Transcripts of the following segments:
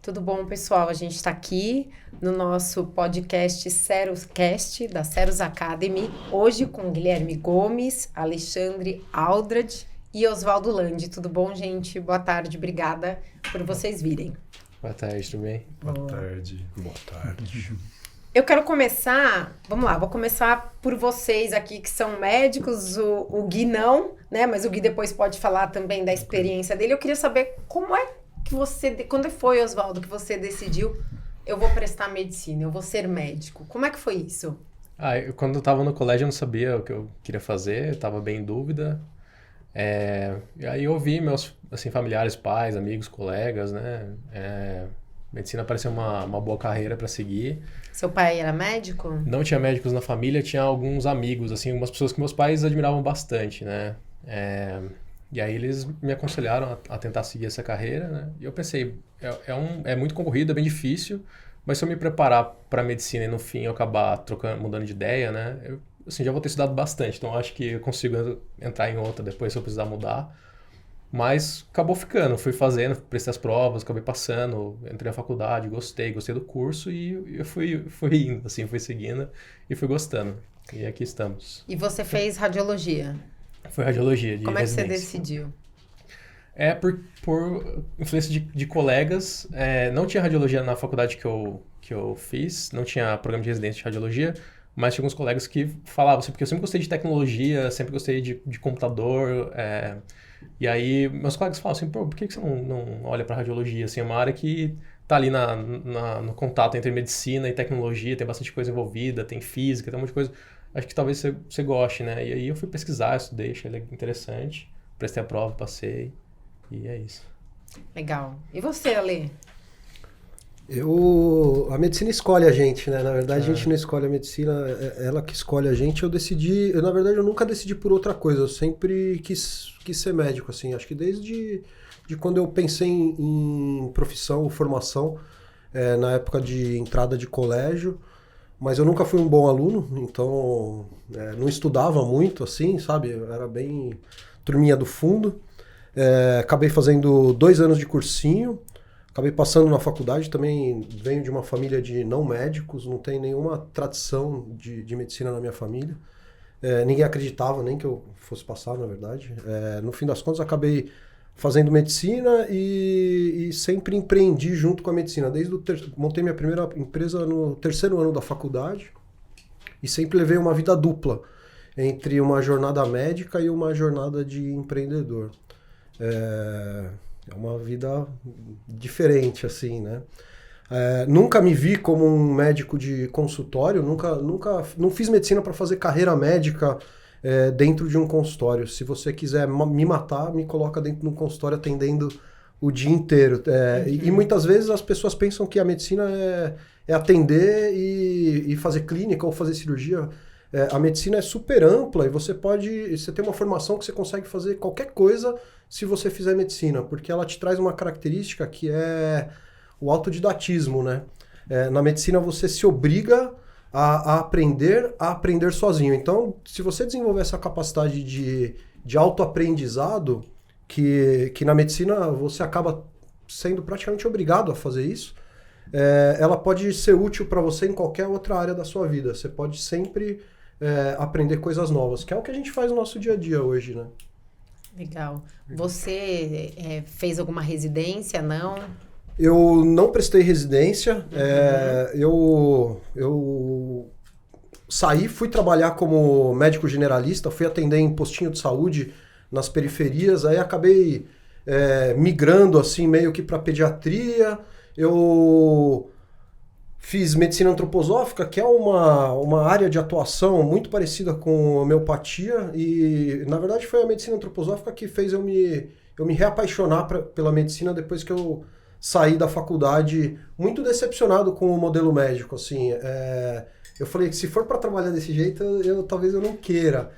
Tudo bom, pessoal? A gente está aqui no nosso podcast Seroscast, da Seros Academy, hoje com Guilherme Gomes, Alexandre Aldrade e Oswaldo Landi. Tudo bom, gente? Boa tarde, obrigada por vocês virem. Boa tarde, tudo bem? Boa tarde. Boa tarde. Eu quero começar, vamos lá, vou começar por vocês aqui que são médicos, o Gui não, né? Mas o Gui depois pode falar também da experiência dele. Eu queria saber como é que você, quando foi, Oswaldo, que você decidiu, eu vou prestar medicina, eu vou ser médico. Como é que foi isso? Quando eu tava no colégio eu não sabia o que eu queria fazer, eu tava bem em dúvida. E aí eu ouvi meus assim, familiares, pais, amigos, colegas, né? Medicina parecia uma boa carreira para seguir. Seu pai era médico? Não tinha médicos na família, tinha alguns amigos, assim, algumas pessoas que meus pais admiravam bastante, né? E aí eles me aconselharam a tentar seguir essa carreira, né? E eu pensei, é muito concorrido, é bem difícil, mas se eu me preparar para medicina e no fim eu acabar mudando de ideia, né? Eu assim, já vou ter estudado bastante, então acho que eu consigo entrar em outra depois se eu precisar mudar. Mas acabou ficando, fui fazendo, prestei as provas, acabei passando, entrei na faculdade, gostei do curso e eu fui indo, assim, fui seguindo e fui gostando. E aqui estamos. E você fez radiologia? Foi radiologia de Como é que você residência. decidiu? Por influência de colegas, não tinha radiologia na faculdade que eu fiz, não tinha programa de residência de radiologia, mas tinha alguns colegas que falavam assim, porque eu sempre gostei de tecnologia, sempre gostei de computador, e aí meus colegas falavam assim, pô, por que você não olha para radiologia? Assim, é uma área que tá ali no contato entre medicina e tecnologia, tem bastante coisa envolvida, tem física, tem um monte de coisa. Acho que talvez você goste, né? E aí eu fui pesquisar, estudei, achei interessante, prestei a prova, passei, e é isso. Legal. E você, Ale? A medicina escolhe a gente, né? Na verdade, a gente não escolhe a medicina, é ela que escolhe a gente. Na verdade, eu nunca decidi por outra coisa. Eu sempre quis ser médico, assim. Acho que desde quando eu pensei em profissão, formação, na época de entrada de colégio. Mas eu nunca fui um bom aluno, então não estudava muito, assim, sabe? Eu era bem turminha do fundo. Acabei fazendo 2 anos de cursinho. Acabei passando na faculdade, também venho de uma família de não médicos, não tem nenhuma tradição de medicina na minha família. Ninguém acreditava nem que eu fosse passar, na verdade. No fim das contas, acabei fazendo medicina e sempre empreendi junto com a medicina. Montei minha primeira empresa no 3º ano da faculdade e sempre levei uma vida dupla entre uma jornada médica e uma jornada de empreendedor. É uma vida diferente, assim, né? Nunca me vi como um médico de consultório, não fiz medicina para fazer carreira médica dentro de um consultório. Se você quiser me matar, me coloca dentro de um consultório atendendo o dia inteiro. E muitas vezes as pessoas pensam que a medicina é atender e fazer clínica ou fazer cirurgia. A medicina é super ampla e você tem uma formação que você consegue fazer qualquer coisa se você fizer medicina, porque ela te traz uma característica que é o autodidatismo, né? Na medicina você se obriga a aprender sozinho. Então, se você desenvolver essa capacidade de autoaprendizado, que na medicina você acaba sendo praticamente obrigado a fazer isso, ela pode ser útil para você em qualquer outra área da sua vida. Você pode sempre aprender coisas novas, que é o que a gente faz no nosso dia a dia hoje, né? Legal. Você fez alguma residência, não? Eu não prestei residência. Eu saí, fui trabalhar como médico generalista, fui atender em postinho de saúde nas periferias, aí acabei migrando assim meio que para pediatria. Eu fiz medicina antroposófica, que é uma área de atuação muito parecida com a homeopatia, e na verdade foi a medicina antroposófica que fez eu me reapaixonar pela medicina depois que eu saí da faculdade, muito decepcionado com o modelo médico, assim. Eu falei que se for para trabalhar desse jeito, talvez eu não queira.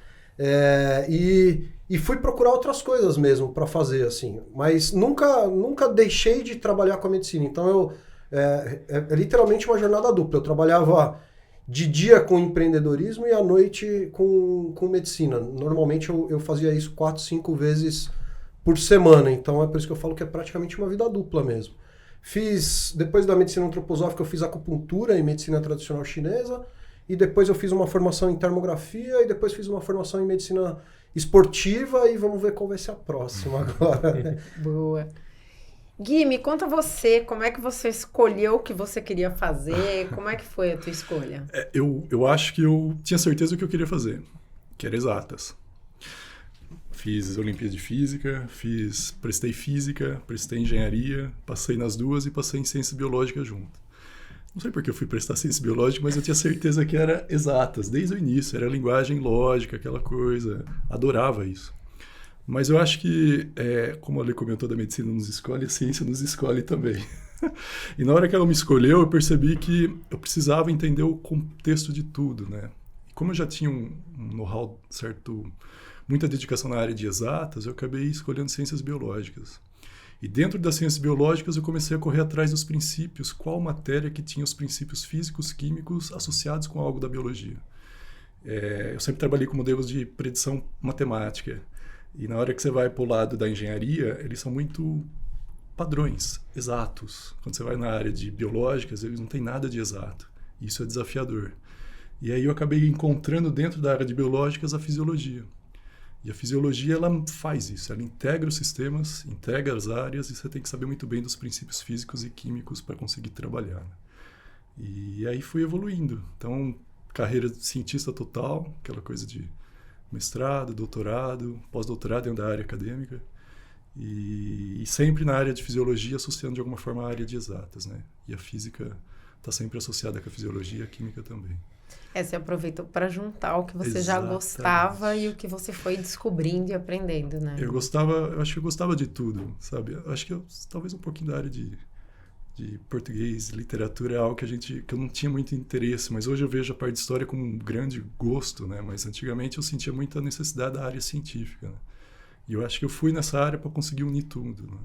E fui procurar outras coisas mesmo para fazer, assim. Mas nunca deixei de trabalhar com a medicina. Então é literalmente uma jornada dupla. Eu trabalhava de dia com empreendedorismo e à noite com medicina. Normalmente eu fazia isso 4, 5 vezes por semana. Então é por isso que eu falo que é praticamente uma vida dupla mesmo. Depois da medicina antroposófica, eu fiz acupuntura e medicina tradicional chinesa, e depois eu fiz uma formação em termografia, e depois fiz uma formação em medicina esportiva, e vamos ver qual vai ser a próxima agora, né? Boa. Gui, me conta você, como é que você escolheu o que você queria fazer? Como é que foi a tua escolha? Eu acho que eu tinha certeza do que eu queria fazer, que era exatas. Fiz Olimpíada de Física, prestei Física, prestei Engenharia, passei nas duas e passei em Ciência Biológica junto. Não sei porque eu fui prestar Ciência Biológica, mas eu tinha certeza que era exatas, desde o início, era linguagem lógica, aquela coisa, adorava isso. Mas eu acho que, como a Lê comentou, da medicina nos escolhe, a ciência nos escolhe também. E na hora que ela me escolheu, eu percebi que eu precisava entender o contexto de tudo, né? E como eu já tinha um know-how certo, muita dedicação na área de exatas, eu acabei escolhendo ciências biológicas. E dentro das ciências biológicas, eu comecei a correr atrás dos princípios, qual matéria que tinha os princípios físicos, químicos associados com algo da biologia. Eu sempre trabalhei com modelos de predição matemática. E na hora que você vai para o lado da engenharia, eles são muito padrões, exatos. Quando você vai na área de biológicas, eles não têm nada de exato. Isso é desafiador. E aí eu acabei encontrando dentro da área de biológicas a fisiologia. E a fisiologia, ela faz isso, ela integra os sistemas, integra as áreas, e você tem que saber muito bem dos princípios físicos e químicos para conseguir trabalhar, né? E aí fui evoluindo. Então, carreira de cientista total, aquela coisa de mestrado, doutorado, pós-doutorado dentro da área acadêmica, e sempre na área de fisiologia, associando de alguma forma a área de exatas, né? E a física está sempre associada com a fisiologia e a química também. Você aproveitou para juntar o que você Exatamente. já gostava e o que você foi descobrindo e aprendendo, né? Eu acho que eu gostava de tudo, sabe? Eu acho que talvez um pouquinho da área de português, literatura é algo que eu não tinha muito interesse, mas hoje eu vejo a parte de história como um grande gosto, né? Mas antigamente eu sentia muita necessidade da área científica, né? E eu acho que eu fui nessa área para conseguir unir tudo, né?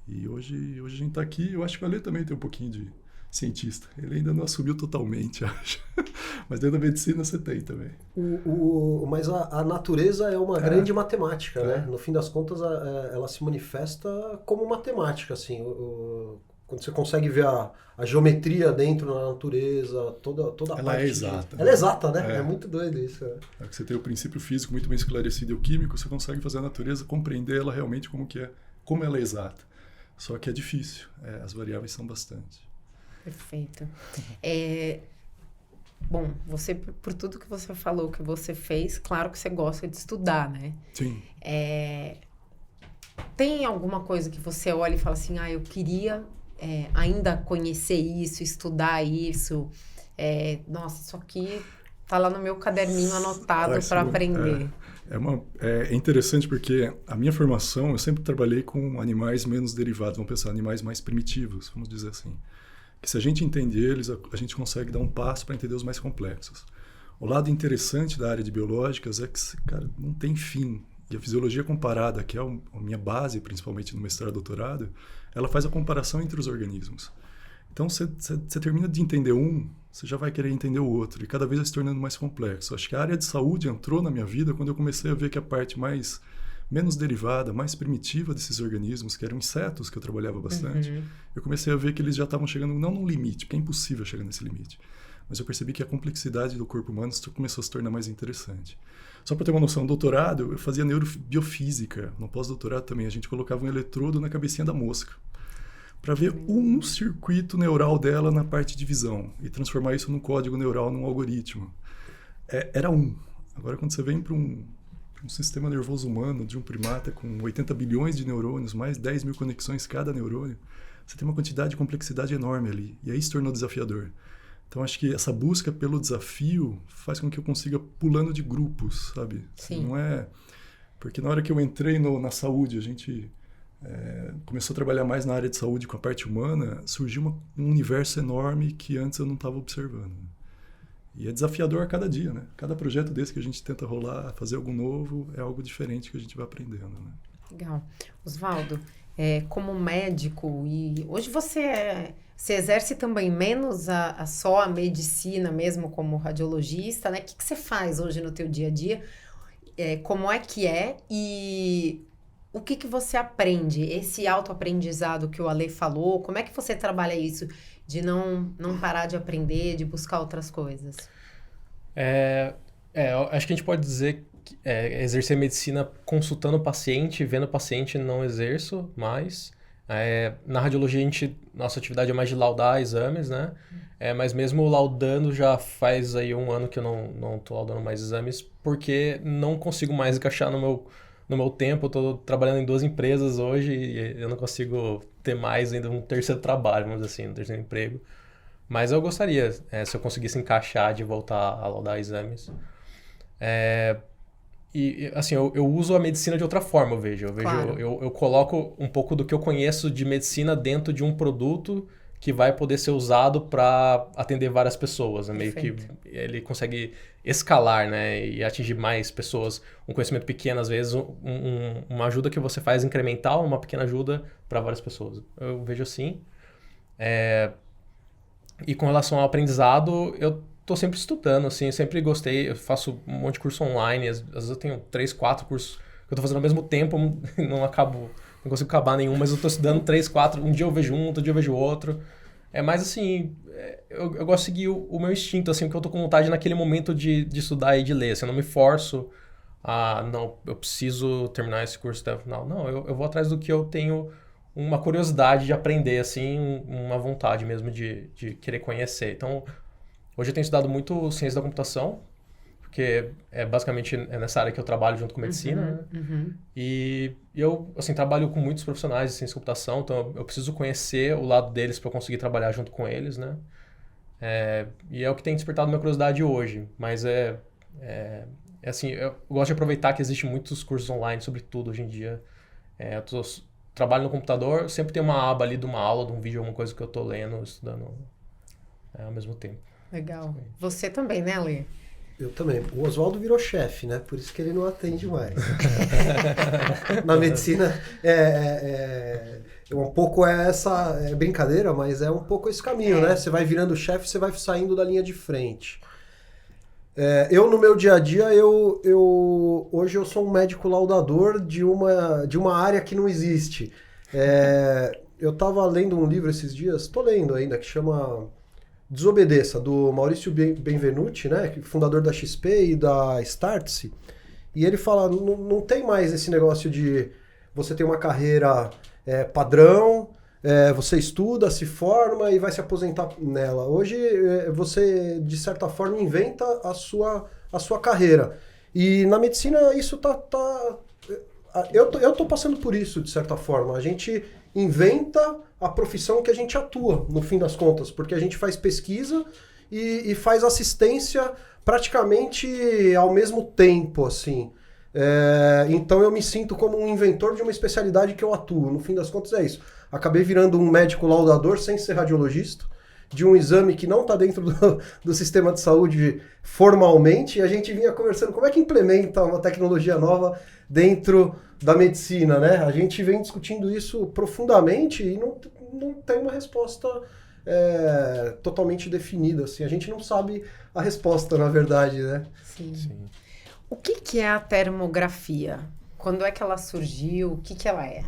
E hoje a gente está aqui, eu acho que o Alê também tem um pouquinho de cientista. Ele ainda não assumiu totalmente, acho. Mas dentro da medicina você tem também. Mas a natureza é uma grande matemática, né? No fim das contas, ela se manifesta como matemática, assim. Quando você consegue ver a geometria dentro da natureza, toda a ela parte... é exata. Ela é exata, né? É muito doido isso. É que você tem o princípio físico muito bem esclarecido e o químico, você consegue fazer a natureza, compreender ela realmente como ela é exata. Só que é difícil. As variáveis são bastante. Perfeito. Bom, você, por tudo que você falou, que você fez, claro que você gosta de estudar, né? Sim. Tem alguma coisa que você olha e fala assim, eu queria ainda conhecer isso, estudar isso, nossa, isso aqui tá lá no meu caderninho anotado para aprender. É interessante porque a minha formação, eu sempre trabalhei com animais menos derivados, vamos pensar, animais mais primitivos, vamos dizer assim. Que se a gente entende eles, a gente consegue dar um passo para entender os mais complexos. O lado interessante da área de biológicas é que, cara, não tem fim. E a fisiologia comparada, que é a minha base, principalmente no mestrado e doutorado, ela faz a comparação entre os organismos. Então, você termina de entender você já vai querer entender o outro, e cada vez vai se tornando mais complexo. Acho que a área de saúde entrou na minha vida quando eu comecei a ver que a parte menos derivada, mais primitiva desses organismos, que eram insetos que eu trabalhava bastante, eu comecei a ver que eles já estavam chegando, não num limite, porque é impossível chegar nesse limite, mas eu percebi que a complexidade do corpo humano começou a se tornar mais interessante. Só para ter uma noção, no doutorado, eu fazia neurobiofísica, no pós-doutorado também, a gente colocava um eletrodo na cabecinha da mosca, para ver um circuito neural dela na parte de visão, e transformar isso num código neural, num algoritmo. Era Agora, quando você vem para um sistema nervoso humano de um primata com 80 bilhões de neurônios, mais 10 mil conexões cada neurônio, você tem uma quantidade de complexidade enorme ali. E aí se tornou desafiador. Então, acho que essa busca pelo desafio faz com que eu consiga pulando de grupos, sabe? Sim. Não é... Porque na hora que eu entrei na saúde, a gente começou a trabalhar mais na área de saúde com a parte humana, surgiu um universo enorme que antes eu não estava observando. E é desafiador a cada dia, né? Cada projeto desse que a gente tenta rolar, fazer algo novo, é algo diferente que a gente vai aprendendo, né? Legal. Osvaldo, como médico, e hoje você exerce também menos só a medicina mesmo como radiologista, né? O que você faz hoje no teu dia a dia? Como é que é? E o que que você aprende? Esse autoaprendizado que o Ale falou, como é que você trabalha isso? De não parar de aprender, de buscar outras coisas? Eu acho que a gente pode dizer que exercer medicina consultando o paciente, vendo o paciente não exerço mais. Na radiologia, nossa atividade é mais de laudar exames, né? Mas mesmo laudando, já faz aí 1 ano que eu não tô laudando mais exames, porque não consigo mais encaixar no meu tempo. Eu tô trabalhando em 2 empresas hoje e eu não consigo ter mais ainda um terceiro trabalho, vamos dizer assim, um terceiro emprego. Mas eu gostaria, se eu conseguisse encaixar, de voltar a laudar exames. E assim, eu uso a medicina de outra forma, eu vejo. Claro. Eu coloco um pouco do que eu conheço de medicina dentro de um produto que vai poder ser usado para atender várias pessoas. Meio que ele consegue escalar, né? E atingir mais pessoas. Um conhecimento pequeno, às vezes, uma ajuda que você faz incremental, uma pequena ajuda para várias pessoas. Eu vejo assim. E com relação ao aprendizado, eu tô sempre estudando, assim, eu sempre gostei, eu faço um monte de curso online, às vezes eu tenho 3, 4 cursos que eu tô fazendo ao mesmo tempo, não consigo acabar nenhum, mas eu tô estudando 3, 4, um dia eu vejo um, outro dia eu vejo outro. Mas assim, eu gosto de seguir o meu instinto, assim, porque eu tô com vontade naquele momento de estudar e de ler, assim, eu não me forço não, eu preciso terminar esse curso até o final. Não, eu vou atrás do que eu tenho uma curiosidade de aprender, assim, uma vontade mesmo de querer conhecer. Então, hoje eu tenho estudado muito ciência da computação, porque basicamente nessa área que eu trabalho junto com medicina, né? E eu, assim, trabalho com muitos profissionais de ciência da computação, então eu preciso conhecer o lado deles para eu conseguir trabalhar junto com eles, né? E é o que tem despertado minha curiosidade hoje, mas assim, eu gosto de aproveitar que existem muitos cursos online sobre tudo hoje em dia. Eu trabalho no computador, sempre tem uma aba ali de uma aula, de um vídeo, alguma coisa que eu tô lendo, estudando ao mesmo tempo. Legal. Você também, né, Ale? Eu também. O Oswaldo virou chefe, né? Por isso que ele não atende mais. Na medicina, um pouco essa brincadeira, mas é um pouco esse caminho, né? Você vai virando chefe, você vai saindo da linha de frente. Eu, no meu dia a dia, hoje eu sou um médico laudador de uma área que não existe. Eu estava lendo um livro esses dias, estou lendo ainda, que chama Desobedeça, do Maurício Benvenuti, né, fundador da XP e da Startse. E ele fala, não tem mais esse negócio de você ter uma carreira padrão, você estuda, se forma e vai se aposentar nela. Hoje você, de certa forma, inventa a sua carreira. E na medicina isso eu tô passando por isso, de certa forma. A gente inventa a profissão que a gente atua, no fim das contas, porque a gente faz pesquisa e faz assistência praticamente ao mesmo tempo, assim. Então eu me sinto como um inventor de uma especialidade que eu atuo. No fim das contas é isso. Acabei virando um médico laudador sem ser radiologista, de um exame que não está dentro do sistema de saúde formalmente, e a gente vinha conversando como é que implementa uma tecnologia nova dentro da medicina, né? A gente vem discutindo isso profundamente e não tem uma resposta totalmente definida, assim. A gente não sabe a resposta, na verdade, né? Sim. O que é a termografia? Quando é que ela surgiu? O que ela é?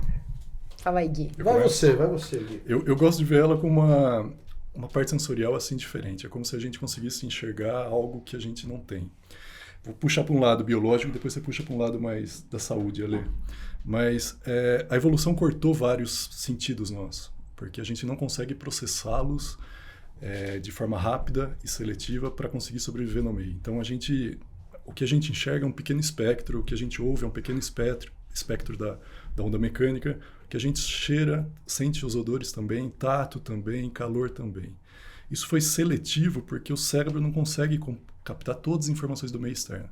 Fala aí, Gui. Vai você, Gui. Eu gosto de ver ela como uma parte sensorial assim diferente. É como se a gente conseguisse enxergar algo que a gente não tem. Vou puxar para um lado biológico, depois você puxa para um lado mais da saúde, Ale. Mas a evolução cortou vários sentidos nossos, porque a gente não consegue processá-los de forma rápida e seletiva para conseguir sobreviver no meio. Então, o que a gente enxerga é um pequeno espectro, o que a gente ouve é um pequeno espectro da onda mecânica, o que a gente cheira, sente os odores também, tato também, calor também. Isso foi seletivo porque o cérebro não consegue captar todas as informações do meio externo.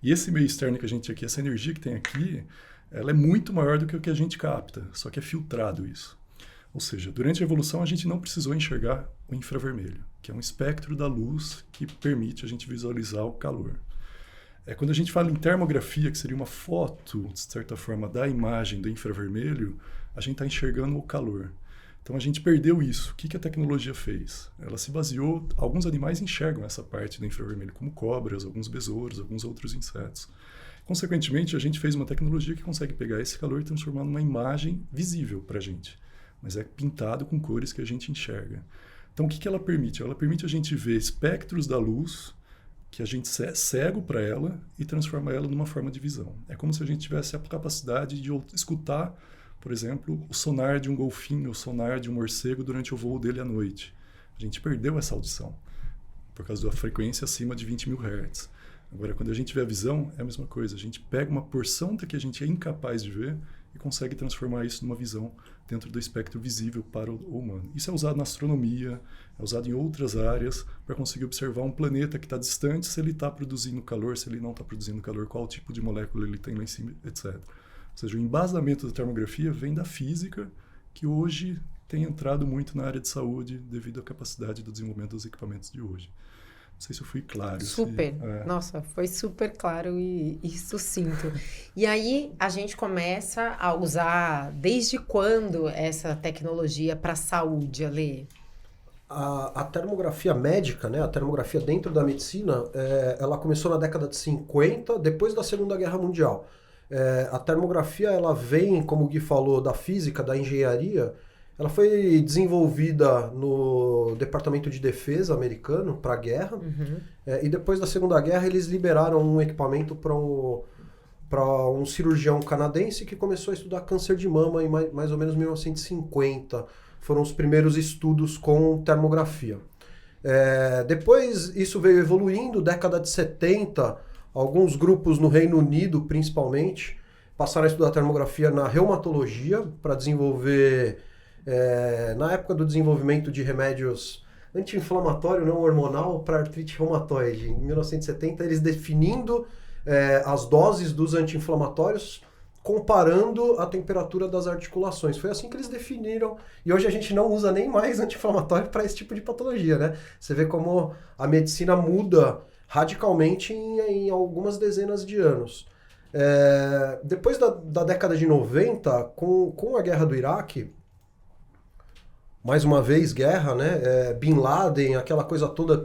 E esse meio externo que a gente tem aqui, essa energia que tem aqui, ela é muito maior do que o que a gente capta, só que é filtrado isso. Ou seja, durante a evolução a gente não precisou enxergar o infravermelho, que é um espectro da luz que permite a gente visualizar o calor. Quando a gente fala em termografia, que seria uma foto, de certa forma, da imagem do infravermelho, a gente está enxergando o calor. Então a gente perdeu isso. O que a tecnologia fez? Ela se baseou... Alguns animais enxergam essa parte do infravermelho, como cobras, alguns besouros, alguns outros insetos. Consequentemente, a gente fez uma tecnologia que consegue pegar esse calor e transformar numa imagem visível para a gente, mas é pintado com cores que a gente enxerga. Então, o que ela permite? Ela permite a gente ver espectros da luz que a gente é cego para ela e transforma ela numa forma de visão. É como se a gente tivesse a capacidade de escutar, por exemplo, o sonar de um golfinho, o sonar de um morcego durante o voo dele à noite. A gente perdeu essa audição por causa da frequência acima de 20.000 Hz. Agora, quando a gente vê a visão, é a mesma coisa. A gente pega uma porção da que a gente é incapaz de ver e consegue transformar isso numa visão dentro do espectro visível para o humano. Isso é usado na astronomia, é usado em outras áreas para conseguir observar um planeta que está distante, se ele está produzindo calor, se ele não está produzindo calor, qual tipo de molécula ele tem lá em cima, etc. Ou seja, o embasamento da termografia vem da física, que hoje tem entrado muito na área de saúde devido à capacidade do desenvolvimento dos equipamentos de hoje. Não sei se eu fui claro. Super. Nossa, foi super claro e sucinto. E aí, a gente começa a usar, desde quando essa tecnologia para a saúde, Ale? A termografia médica, né, a termografia dentro da medicina, ela começou na década de 50, depois da Segunda Guerra Mundial. A termografia, ela vem, como o Gui falou, da física, da engenharia. Ela foi desenvolvida no Departamento de Defesa americano para a guerra. Uhum. E depois da Segunda Guerra eles liberaram um equipamento para um cirurgião canadense que começou a estudar câncer de mama em mais ou menos 1950. Foram os primeiros estudos com termografia. Depois isso veio evoluindo, década de 70, alguns grupos no Reino Unido principalmente passaram a estudar termografia na reumatologia para desenvolver... na época do desenvolvimento de remédios anti-inflamatório não hormonal para artrite reumatoide, em 1970, eles definindo as doses dos anti-inflamatórios comparando a temperatura das articulações. Foi assim que eles definiram, e hoje a gente não usa nem mais anti-inflamatório para esse tipo de patologia, né? Você vê como a medicina muda radicalmente em algumas dezenas de anos. Depois da década de 90, com a guerra do Iraque, mais uma vez, guerra, né? Bin Laden, aquela coisa toda,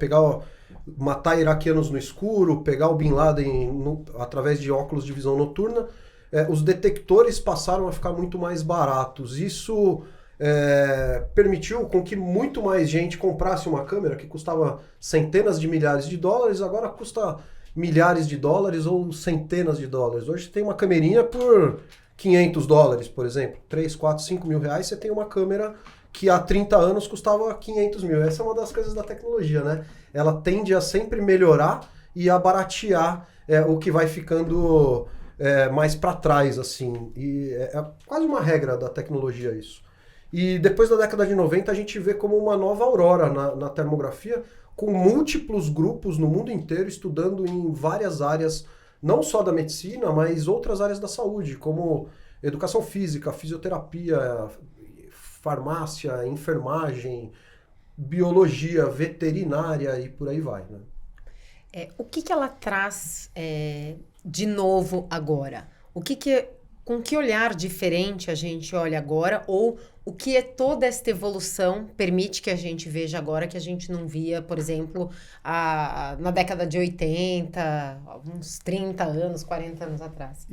matar iraquianos no escuro, pegar o Bin Laden através de óculos de visão noturna, os detectores passaram a ficar muito mais baratos. Isso permitiu com que muito mais gente comprasse uma câmera que custava centenas de milhares de dólares, agora custa milhares de dólares ou centenas de dólares. Hoje tem uma camerinha por $500, por exemplo, 3, 4, 5 mil reais, você tem uma câmera que há 30 anos custava 500 mil. Essa é uma das coisas da tecnologia, né? Ela tende a sempre melhorar e a baratear o que vai ficando mais para trás, assim. E é quase uma regra da tecnologia isso. E depois da década de 90 a gente vê como uma nova aurora na termografia, com múltiplos grupos no mundo inteiro estudando em várias áreas, não só da medicina, mas outras áreas da saúde, como educação física, fisioterapia, farmácia, enfermagem, biologia, veterinária e por aí vai, né? O que ela traz de novo agora? Com que olhar diferente a gente olha agora? Ou o que toda esta evolução permite que a gente veja agora que a gente não via, por exemplo, na década de 80, uns 30 anos, 40 anos atrás?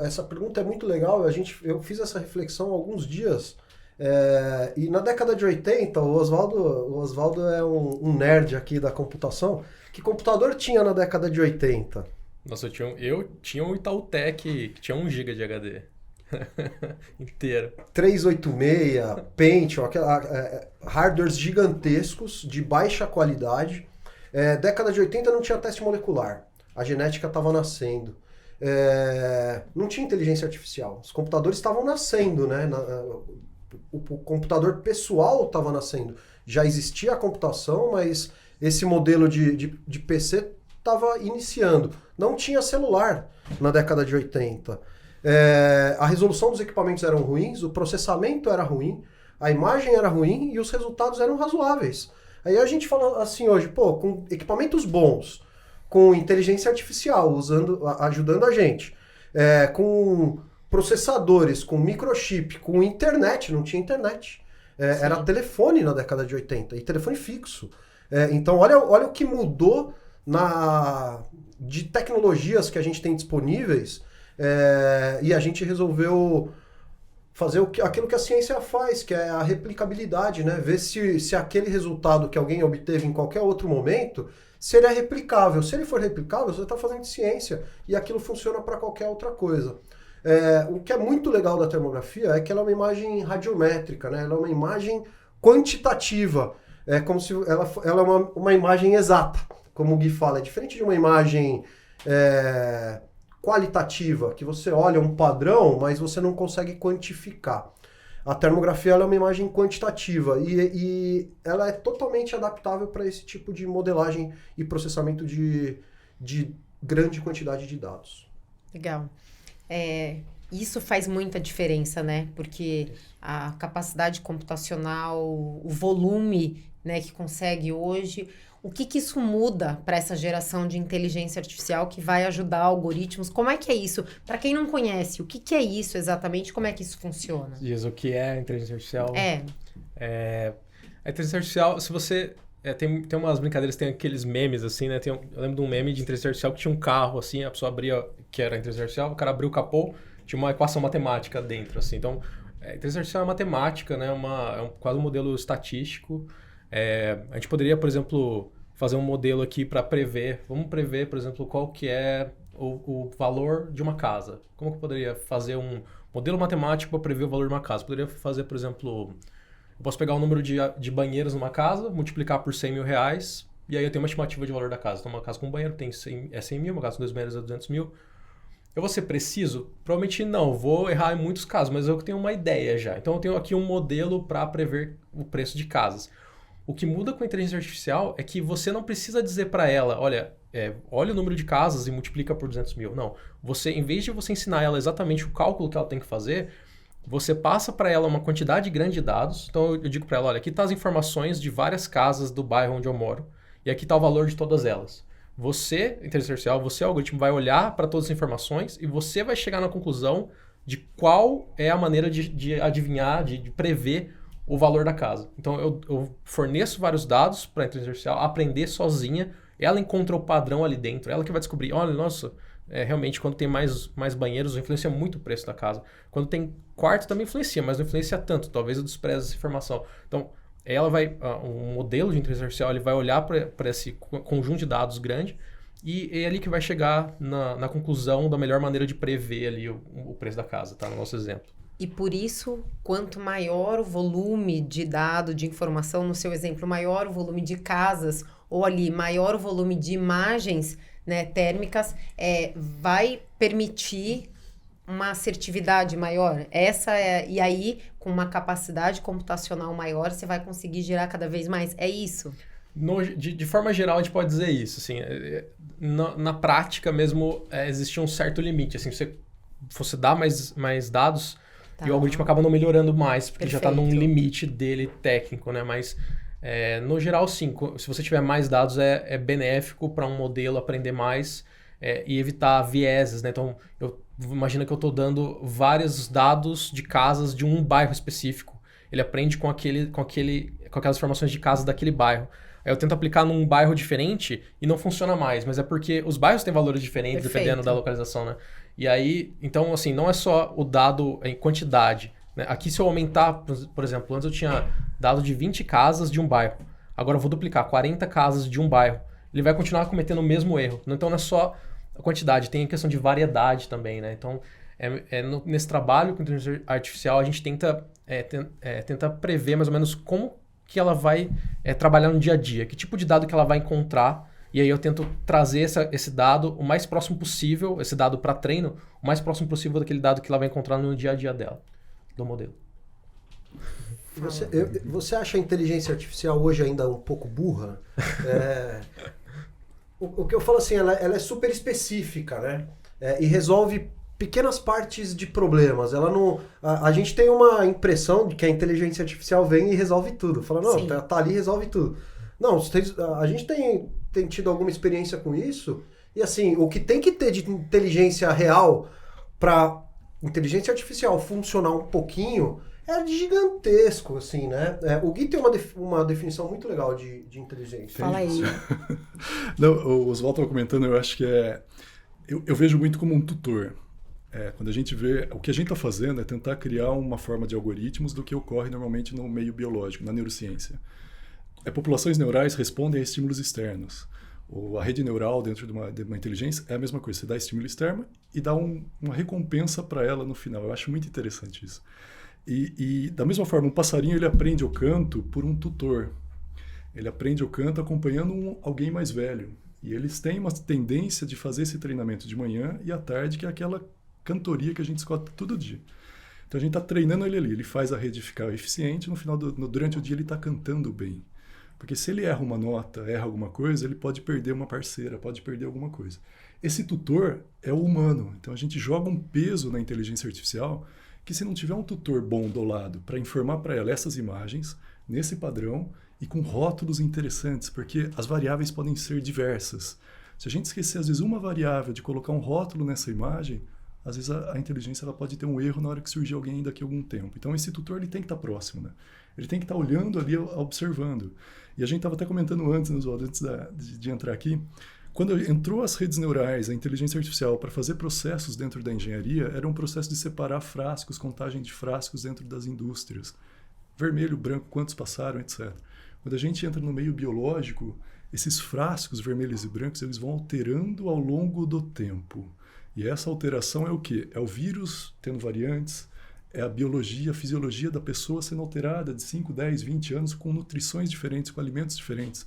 Essa pergunta é muito legal. Eu fiz essa reflexão há alguns dias. E na década de 80, o Oswaldo é um nerd aqui da computação. Que computador tinha na década de 80? Nossa, eu tinha um Itautec que tinha 1 GB de HD. Inteiro. 386, Pentium, hardwares gigantescos, de baixa qualidade. Década de 80 não tinha teste molecular. A genética estava nascendo. Não tinha inteligência artificial. Os computadores estavam nascendo, né? O computador pessoal estava nascendo. Já existia a computação, mas esse modelo de PC estava iniciando. Não tinha celular na década de 80. A resolução dos equipamentos eram ruins, o processamento era ruim, a imagem era ruim e os resultados eram razoáveis. Aí a gente fala assim hoje, com equipamentos bons, com inteligência artificial ajudando a gente, com processadores, com microchip, com internet, não tinha internet. Era telefone na década de 80, e telefone fixo. Então olha o que mudou de tecnologias que a gente tem disponíveis, e a gente resolveu fazer aquilo que a ciência faz, que é a replicabilidade, né? Ver se aquele resultado que alguém obteve em qualquer outro momento, se ele é replicável. Se ele for replicável, você está fazendo ciência e aquilo funciona para qualquer outra coisa. O que é muito legal da termografia é que ela é uma imagem radiométrica, né? Ela é uma imagem quantitativa. É como se ela é uma imagem exata, como o Gui fala. É diferente de uma imagem qualitativa, que você olha um padrão, mas você não consegue quantificar. A termografia ela é uma imagem quantitativa e ela é totalmente adaptável para esse tipo de modelagem e processamento de grande quantidade de dados. Legal. Isso faz muita diferença, né? Porque a capacidade computacional, o volume, né, que consegue hoje, o que isso muda para essa geração de inteligência artificial que vai ajudar algoritmos? Como é que é isso? Para quem não conhece, o que é isso exatamente? Como é que isso funciona? Diz o que é a inteligência artificial? A inteligência artificial, se você... tem umas brincadeiras, tem aqueles memes, assim, né? Eu lembro de um meme de inteligência artificial que tinha um carro, assim, a pessoa abria, que era a inteligência artificial, o cara abriu o capô, tinha uma equação matemática dentro, assim. Então, a inteligência artificial é matemática, né? Quase um modelo estatístico. A gente poderia, por exemplo, fazer um modelo aqui para prever. Vamos prever, por exemplo, qual que é o valor de uma casa. Como que eu poderia fazer um modelo matemático para prever o valor de uma casa? Poderia fazer, por exemplo... Eu posso pegar o número de banheiros numa casa, multiplicar por 100 mil reais, e aí eu tenho uma estimativa de valor da casa. Então, uma casa com banheiro tem 100 mil, uma casa com 2 banheiros é 200 mil. Eu vou ser preciso? Provavelmente não, vou errar em muitos casos, mas eu tenho uma ideia já. Então, eu tenho aqui um modelo para prever o preço de casas. O que muda com a inteligência artificial é que você não precisa dizer para ela, olha o número de casas e multiplica por 200 mil. Não, em vez de você ensinar ela exatamente o cálculo que ela tem que fazer, você passa para ela uma quantidade grande de dados. Então, eu digo para ela, olha, aqui estão as informações de várias casas do bairro onde eu moro, e aqui está o valor de todas elas. Você, inteligência artificial, você, algoritmo, vai olhar para todas as informações e você vai chegar na conclusão de qual é a maneira de adivinhar, de prever o valor da casa. Então, eu forneço vários dados para a inteligência artificial aprender sozinha. Ela encontra o padrão ali dentro. Ela que vai descobrir, olha, nossa, realmente quando tem mais banheiros, influencia muito o preço da casa. Quando tem quarto também influencia, mas não influencia tanto. Talvez eu despreze essa informação. Então, um modelo de inteligência artificial, ele vai olhar para esse conjunto de dados grande e é ali que vai chegar na conclusão da melhor maneira de prever ali o preço da casa, tá? No nosso exemplo. E por isso, quanto maior o volume de dado, de informação, no seu exemplo, maior o volume de casas, ou ali, maior o volume de imagens, né, térmicas, vai permitir uma assertividade maior. E aí, com uma capacidade computacional maior, você vai conseguir gerar cada vez mais. É isso? De forma geral, a gente pode dizer isso. Assim, na prática mesmo, existe um certo limite. Assim, se você dá mais dados... Tá. E o algoritmo acaba não melhorando mais, porque já está num limite dele técnico, né? Mas, no geral, sim. Se você tiver mais dados, é benéfico para um modelo aprender mais e evitar vieses, né? Então, imagina que eu estou dando vários dados de casas de um bairro específico. Ele aprende com aquelas informações de casas daquele bairro. Aí eu tento aplicar num bairro diferente e não funciona mais, mas é porque os bairros têm valores diferentes. Perfeito. Dependendo da localização, né? E aí, então, assim, não é só o dado em quantidade, né? Aqui, se eu aumentar, por exemplo, antes eu tinha dado de 20 casas de um bairro. Agora eu vou duplicar 40 casas de um bairro. Ele vai continuar cometendo o mesmo erro. Então, não é só a quantidade, tem a questão de variedade também, né? Então, nesse trabalho com inteligência artificial, a gente tenta prever mais ou menos como que ela vai trabalhar no dia a dia, que tipo de dado que ela vai encontrar. E aí eu tento trazer esse dado o mais próximo possível, esse dado para treino, o mais próximo possível daquele dado que ela vai encontrar no dia a dia dela, do modelo. Você acha a inteligência artificial hoje ainda um pouco burra? O que eu falo assim, ela é super específica, né? E resolve pequenas partes de problemas. Ela não, a gente tem uma impressão de que a inteligência artificial vem e resolve tudo. Fala, não, tá ali e resolve tudo. Não, a gente tem tido alguma experiência com isso, e assim, o que tem que ter de inteligência real para inteligência artificial funcionar um pouquinho é gigantesco, assim, né? O Gui tem uma definição muito legal de inteligência. Fala aí. Não, o Oswaldo estava comentando, eu acho que eu vejo muito como um tutor. Quando a gente vê, o que a gente está fazendo é tentar criar uma forma de algoritmos do que ocorre normalmente no meio biológico, na neurociência. Populações neurais respondem a estímulos externos. A rede neural dentro de uma inteligência é a mesma coisa. Você dá estímulo externo e dá uma recompensa para ela no final. Eu acho muito interessante isso. E da mesma forma, um passarinho ele aprende o canto por um tutor. Ele aprende o canto acompanhando alguém mais velho. E eles têm uma tendência de fazer esse treinamento de manhã e à tarde, que é aquela cantoria que a gente escuta todo dia. Então a gente está treinando ele ali. Ele faz a rede ficar eficiente, no final durante o dia ele está cantando bem. Porque se ele erra uma nota, erra alguma coisa, ele pode perder uma parceira, pode perder alguma coisa. Esse tutor é o humano. Então a gente joga um peso na inteligência artificial que, se não tiver um tutor bom do lado para informar para ela essas imagens, nesse padrão e com rótulos interessantes, porque as variáveis podem ser diversas. Se a gente esquecer, às vezes, uma variável de colocar um rótulo nessa imagem, às vezes a inteligência ela pode ter um erro na hora que surgir alguém daqui a algum tempo. Então esse tutor ele tem que estar próximo, né? Ele tem que estar olhando ali, observando. E a gente estava até comentando antes, Oswaldo, antes de entrar aqui, quando entrou as redes neurais, a inteligência artificial, para fazer processos dentro da engenharia, era um processo de separar frascos, contagem de frascos dentro das indústrias. Vermelho, branco, quantos passaram, etc. Quando a gente entra no meio biológico, esses frascos vermelhos e brancos eles vão alterando ao longo do tempo. E essa alteração é o quê? É o vírus tendo variantes, é a biologia, a fisiologia da pessoa sendo alterada de 5, 10, 20 anos com nutrições diferentes, com alimentos diferentes.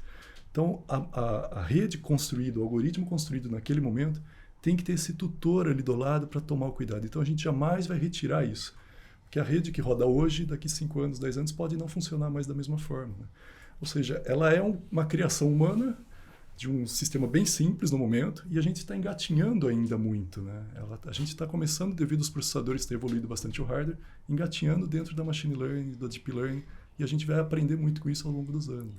Então, a rede construída, o algoritmo construído naquele momento, tem que ter esse tutor ali do lado para tomar o cuidado. Então, a gente jamais vai retirar isso. Porque a rede que roda hoje, daqui 5 anos, 10 anos, pode não funcionar mais da mesma forma, né? Ou seja, ela é uma criação humana de um sistema bem simples no momento, e a gente está engatinhando ainda muito, né? A gente está começando, devido aos processadores ter evoluído bastante o hardware, engatinhando dentro da machine learning, do deep learning, e a gente vai aprender muito com isso ao longo dos anos.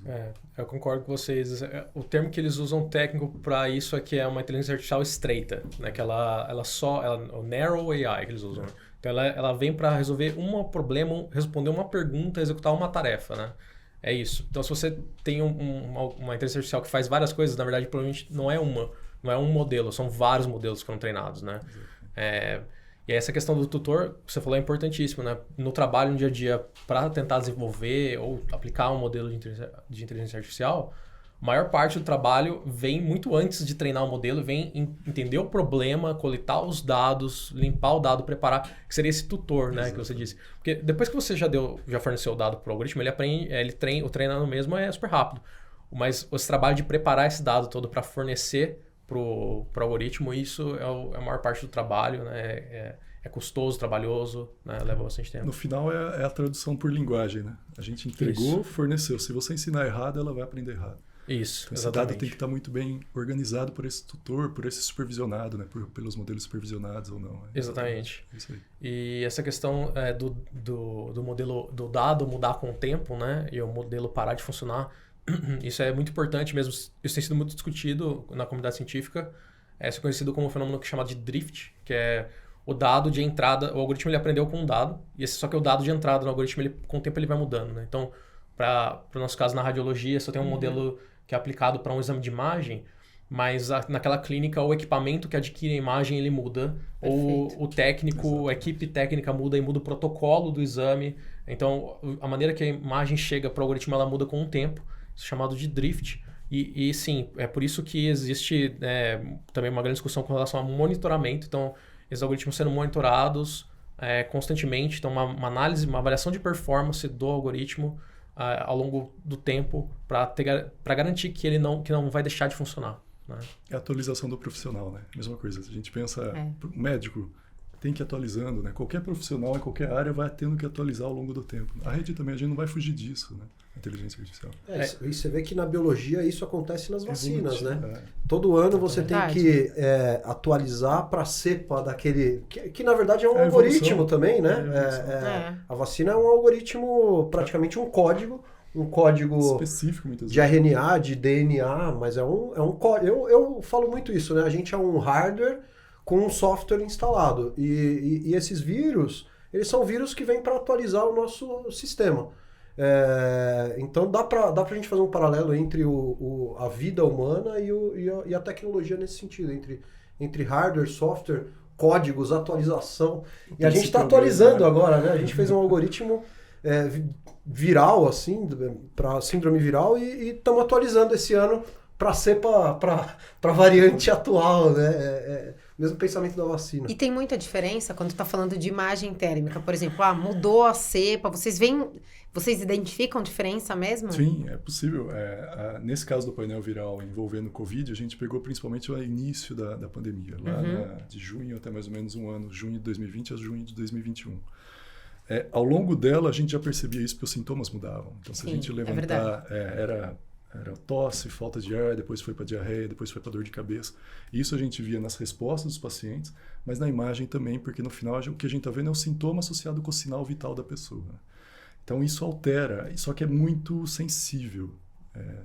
Eu concordo com vocês. O termo que eles usam técnico para isso é que é uma inteligência artificial estreita, né? Que o narrow AI que eles usam. Então ela vem para resolver um problema, responder uma pergunta, executar uma tarefa, né? É isso. Então, se você tem uma inteligência artificial que faz várias coisas, na verdade, provavelmente não é um modelo, são vários modelos que foram treinados, né? E essa questão do tutor, que você falou, é importantíssimo, né? No trabalho, no dia a dia, para tentar desenvolver ou aplicar um modelo de inteligência artificial, a maior parte do trabalho vem muito antes de treinar o modelo, vem entender o problema, coletar os dados, limpar o dado, preparar, que seria esse tutor, né, que você disse. Porque depois que você já forneceu o dado para o algoritmo, ele aprende, o treinando mesmo é super rápido. Mas esse trabalho de preparar esse dado todo para fornecer para o algoritmo, isso é a maior parte do trabalho, né? É custoso, trabalhoso, né? Leva bastante tempo. No final é a tradução por linguagem, né? A gente entregou, forneceu. Se você ensinar errado, ela vai aprender errado. Isso, então, esse dado tem que estar muito bem organizado por esse tutor, por esse supervisionado, né? Pelos modelos supervisionados ou não. Exatamente. Isso aí. E essa questão do modelo, do dado mudar com o tempo, né? E o modelo parar de funcionar, isso é muito importante mesmo. Isso tem sido muito discutido na comunidade científica. É conhecido como um fenômeno que é chamado de drift, que é o dado de entrada. O algoritmo ele aprendeu com um dado, só que o dado de entrada no algoritmo, com o tempo ele vai mudando, né? Então, para o nosso caso na radiologia, só tem um modelo que é aplicado para um exame de imagem, mas naquela clínica o equipamento que adquire a imagem ele muda, ou o técnico, a equipe técnica muda e muda o protocolo do exame. Então, a maneira que a imagem chega para o algoritmo ela muda com o tempo, isso é chamado de drift. E sim, é por isso que existe também uma grande discussão com relação ao monitoramento. Então, esses algoritmos sendo monitorados constantemente, então uma análise, uma avaliação de performance do algoritmo ao longo do tempo para garantir que ele não vai deixar de funcionar, né? É a atualização do profissional, né? Mesma coisa. Se a gente pensa, o médico tem que ir atualizando, né? Qualquer profissional em qualquer área vai tendo que atualizar ao longo do tempo. A rede também, a gente não vai fugir disso, né? A inteligência artificial. E você vê que na biologia isso acontece nas vacinas, né? Todo ano você tem que atualizar para a cepa daquele... Que na verdade é um algoritmo também, né? A vacina é um algoritmo, praticamente um código específico, muitas de RNA, de DNA, mas é um código. Eu falo muito isso, né? A gente é um hardware com um software instalado. E esses vírus, eles são vírus que vêm para atualizar o nosso sistema. Então dá pra gente fazer um paralelo entre a vida humana e a tecnologia nesse sentido, entre hardware, software, códigos, atualização. E a gente está atualizando agora, né? A gente fez um algoritmo viral, assim, para síndrome viral, e estamos atualizando esse ano para para variante atual, né? Mesmo pensamento da vacina. E tem muita diferença quando está falando de imagem térmica, por exemplo, mudou a cepa, vocês identificam diferença mesmo? Sim, é possível. Nesse caso do painel viral envolvendo Covid, a gente pegou principalmente o início da pandemia, lá de junho até mais ou menos um ano, junho de 2020 a junho de 2021. Ao longo dela, a gente já percebia isso porque os sintomas mudavam. Então, se a gente levantar, era tosse, falta de ar, depois foi para diarreia, depois foi para dor de cabeça. Isso a gente via nas respostas dos pacientes, mas na imagem também, porque no final o que a gente está vendo é o sintoma associado com o sinal vital da pessoa. Então isso altera, só que é muito sensível,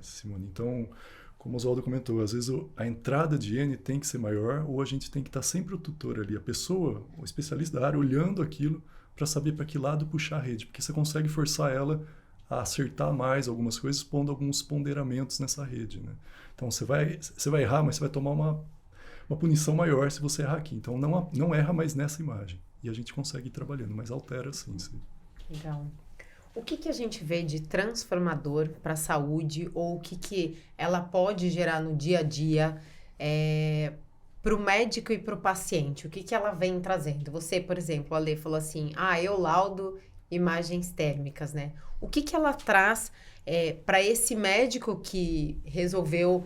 Simone. Então, como o Oswaldo comentou, às vezes a entrada de N tem que ser maior, ou a gente tem que estar sempre o tutor ali, a pessoa, o especialista da área, olhando aquilo para saber para que lado puxar a rede, porque você consegue forçar ela a acertar mais algumas coisas, pondo alguns ponderamentos nessa rede, né? Então você vai errar, mas você vai tomar uma punição maior se você errar aqui. Então não erra mais nessa imagem. E a gente consegue ir trabalhando, mas altera sim. Legal. O que a gente vê de transformador para a saúde, ou o que ela pode gerar no dia a dia para o médico e para o paciente? O que ela vem trazendo? Você, por exemplo, a Lê falou assim, eu laudo imagens térmicas, né? O que ela traz para esse médico que resolveu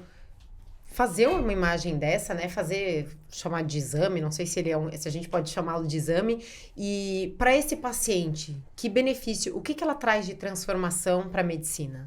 fazer uma imagem dessa, né? Chamar de exame, não sei se se a gente pode chamá-lo de exame, e para esse paciente, que benefício, o que ela traz de transformação para a medicina?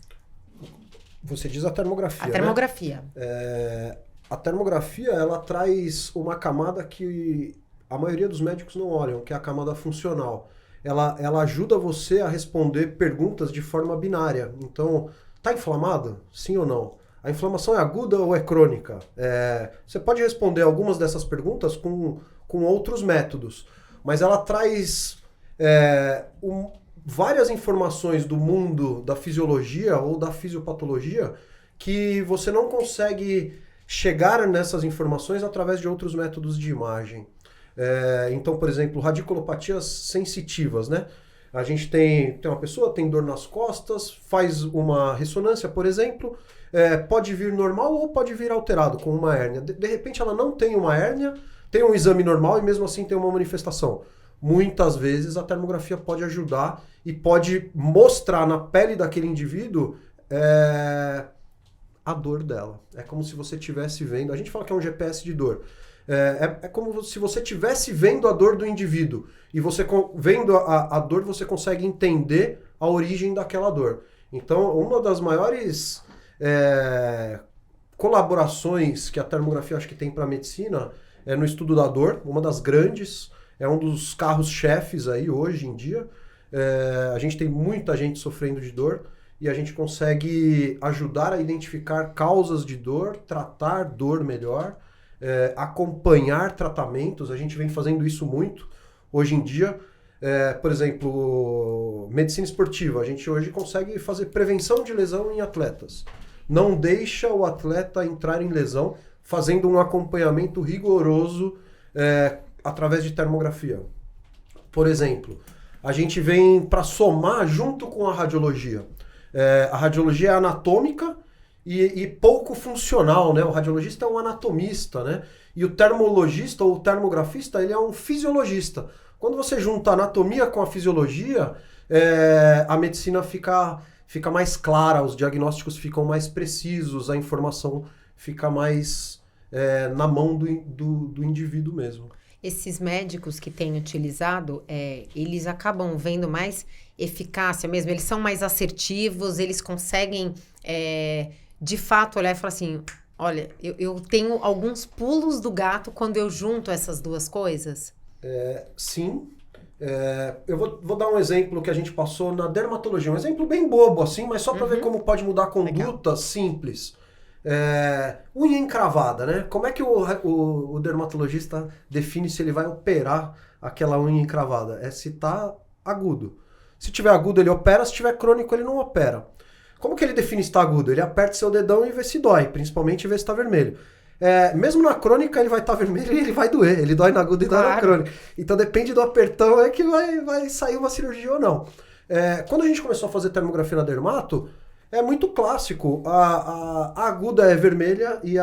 Você diz a termografia, A termografia. Né? A termografia, ela traz uma camada que a maioria dos médicos não olham, que é a camada funcional. Ela ajuda você a responder perguntas de forma binária. Então, tá inflamado? Sim ou não? A inflamação é aguda ou é crônica? Você pode responder algumas dessas perguntas com outros métodos, mas ela traz várias informações do mundo da fisiologia ou da fisiopatologia que você não consegue chegar nessas informações através de outros métodos de imagem. Então, por exemplo, radiculopatias sensitivas, né? A gente tem uma pessoa, tem dor nas costas, faz uma ressonância, por exemplo, pode vir normal ou pode vir alterado, com uma hérnia. De repente ela não tem uma hérnia, tem um exame normal e mesmo assim tem uma manifestação. Muitas vezes a termografia pode ajudar e pode mostrar na pele daquele indivíduo a dor dela. É como se você estivesse vendo, a gente fala que é um GPS de dor. É como se você estivesse vendo a dor do indivíduo. E você, vendo a dor, você consegue entender a origem daquela dor. Então, uma das maiores colaborações que a termografia acho que tem para a medicina é no estudo da dor. Uma das grandes, é um dos carros-chefes aí hoje em dia. A gente tem muita gente sofrendo de dor e a gente consegue ajudar a identificar causas de dor, tratar dor melhor, acompanhar tratamentos. A gente vem fazendo isso muito hoje em dia. Por exemplo, medicina esportiva. A gente hoje consegue fazer prevenção de lesão em atletas. Não deixa o atleta entrar em lesão fazendo um acompanhamento rigoroso através de termografia. Por exemplo, a gente vem para somar junto com a radiologia. A radiologia é anatômica e pouco funcional, né? O radiologista é um anatomista, né? E o termologista ou o termografista, ele é um fisiologista. Quando você junta a anatomia com a fisiologia, a medicina fica mais clara, os diagnósticos ficam mais precisos, a informação fica mais na mão do indivíduo mesmo. Esses médicos que têm utilizado, eles acabam vendo mais eficácia mesmo, eles são mais assertivos, eles conseguem, de fato, olhar e falar assim, olha, eu tenho alguns pulos do gato quando eu junto essas duas coisas? Sim. Eu vou dar um exemplo que a gente passou na dermatologia, um exemplo bem bobo, assim, mas só para ver como pode mudar a conduta. Legal. Simples. Unha encravada, né? Como é que o dermatologista define se ele vai operar aquela unha encravada? É se tá agudo. Se tiver agudo, ele opera. Se tiver crônico, ele não opera. Como que ele define se tá agudo? Ele aperta seu dedão e vê se dói, principalmente vê se tá vermelho. Mesmo na crônica, ele vai estar vermelho e ele vai doer. Ele dói na aguda e dói na crônica. Então depende do apertão que vai sair uma cirurgia ou não. Quando a gente começou a fazer termografia na dermato, é muito clássico. A aguda é vermelha e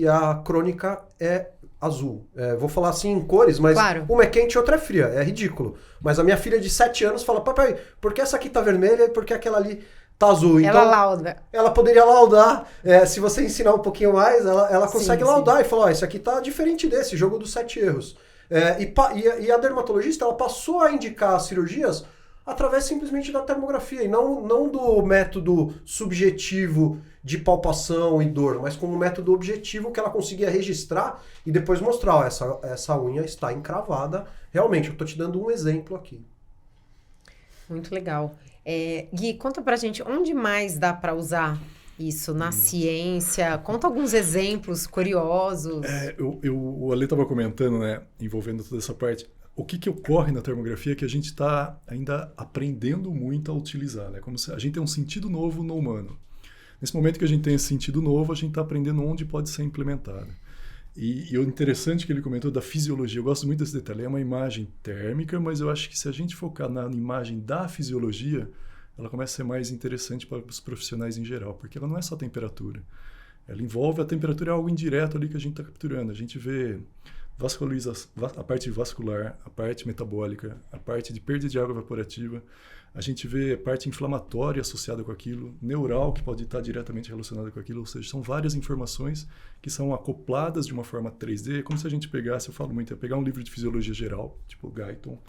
a crônica é azul. Vou falar assim em cores, mas uma é quente e outra é fria. É ridículo. Mas a minha filha de 7 anos fala, papai, por que essa aqui tá vermelha e por que aquela ali tá azul? Então, ela lauda. Ela poderia laudar. Se você ensinar um pouquinho mais, ela consegue laudar e falar, isso aqui tá diferente desse, jogo dos 7 erros. E a dermatologista, ela passou a indicar cirurgias através simplesmente da termografia, e não do método subjetivo de palpação e dor, mas com um método objetivo que ela conseguia registrar e depois mostrar, essa unha está encravada. Realmente, eu estou te dando um exemplo aqui. Muito legal. Gui, conta pra gente, onde mais dá para usar isso na ciência? Conta alguns exemplos curiosos. O Ale estava comentando, né, envolvendo toda essa parte. O que ocorre na termografia é que a gente está ainda aprendendo muito a utilizar, né? Como se a gente tem um sentido novo no humano. Nesse momento que a gente tem esse sentido novo, a gente está aprendendo onde pode ser implementado. E o interessante que ele comentou da fisiologia, eu gosto muito desse detalhe, é uma imagem térmica, mas eu acho que se a gente focar na imagem da fisiologia, ela começa a ser mais interessante para os profissionais em geral, porque ela não é só temperatura. Ela envolve a temperatura, é algo indireto ali que a gente está capturando. A gente vê a parte vascular, a parte metabólica, a parte de perda de água evaporativa, a gente vê a parte inflamatória associada com aquilo, neural que pode estar diretamente relacionada com aquilo, ou seja, são várias informações que são acopladas de uma forma 3D, como se a gente pegasse, eu falo muito, pegar um livro de fisiologia geral, tipo Guyton,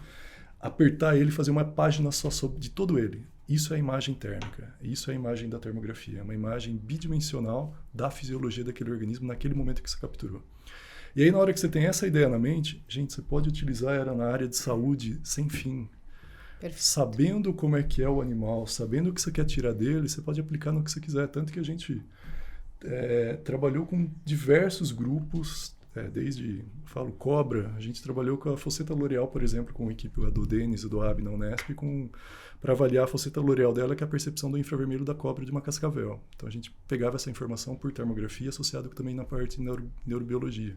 apertar ele e fazer uma página só de todo ele. Isso é a imagem térmica, isso é a imagem da termografia, é uma imagem bidimensional da fisiologia daquele organismo naquele momento que você capturou. E aí, na hora que você tem essa ideia na mente, gente, você pode utilizar ela na área de saúde sem fim. Perfeito. Sabendo como é que é o animal, sabendo o que você quer tirar dele, você pode aplicar no que você quiser. Tanto que a gente trabalhou com diversos grupos, desde, cobra, a gente trabalhou com a Fosseta L'Oréal, por exemplo, com a equipe do Denis e do Abi na Unesp, para avaliar a Fosseta L'Oréal dela, que é a percepção do infravermelho da cobra de uma cascavel. Então a gente pegava essa informação por termografia, associado também na parte de neurobiologia.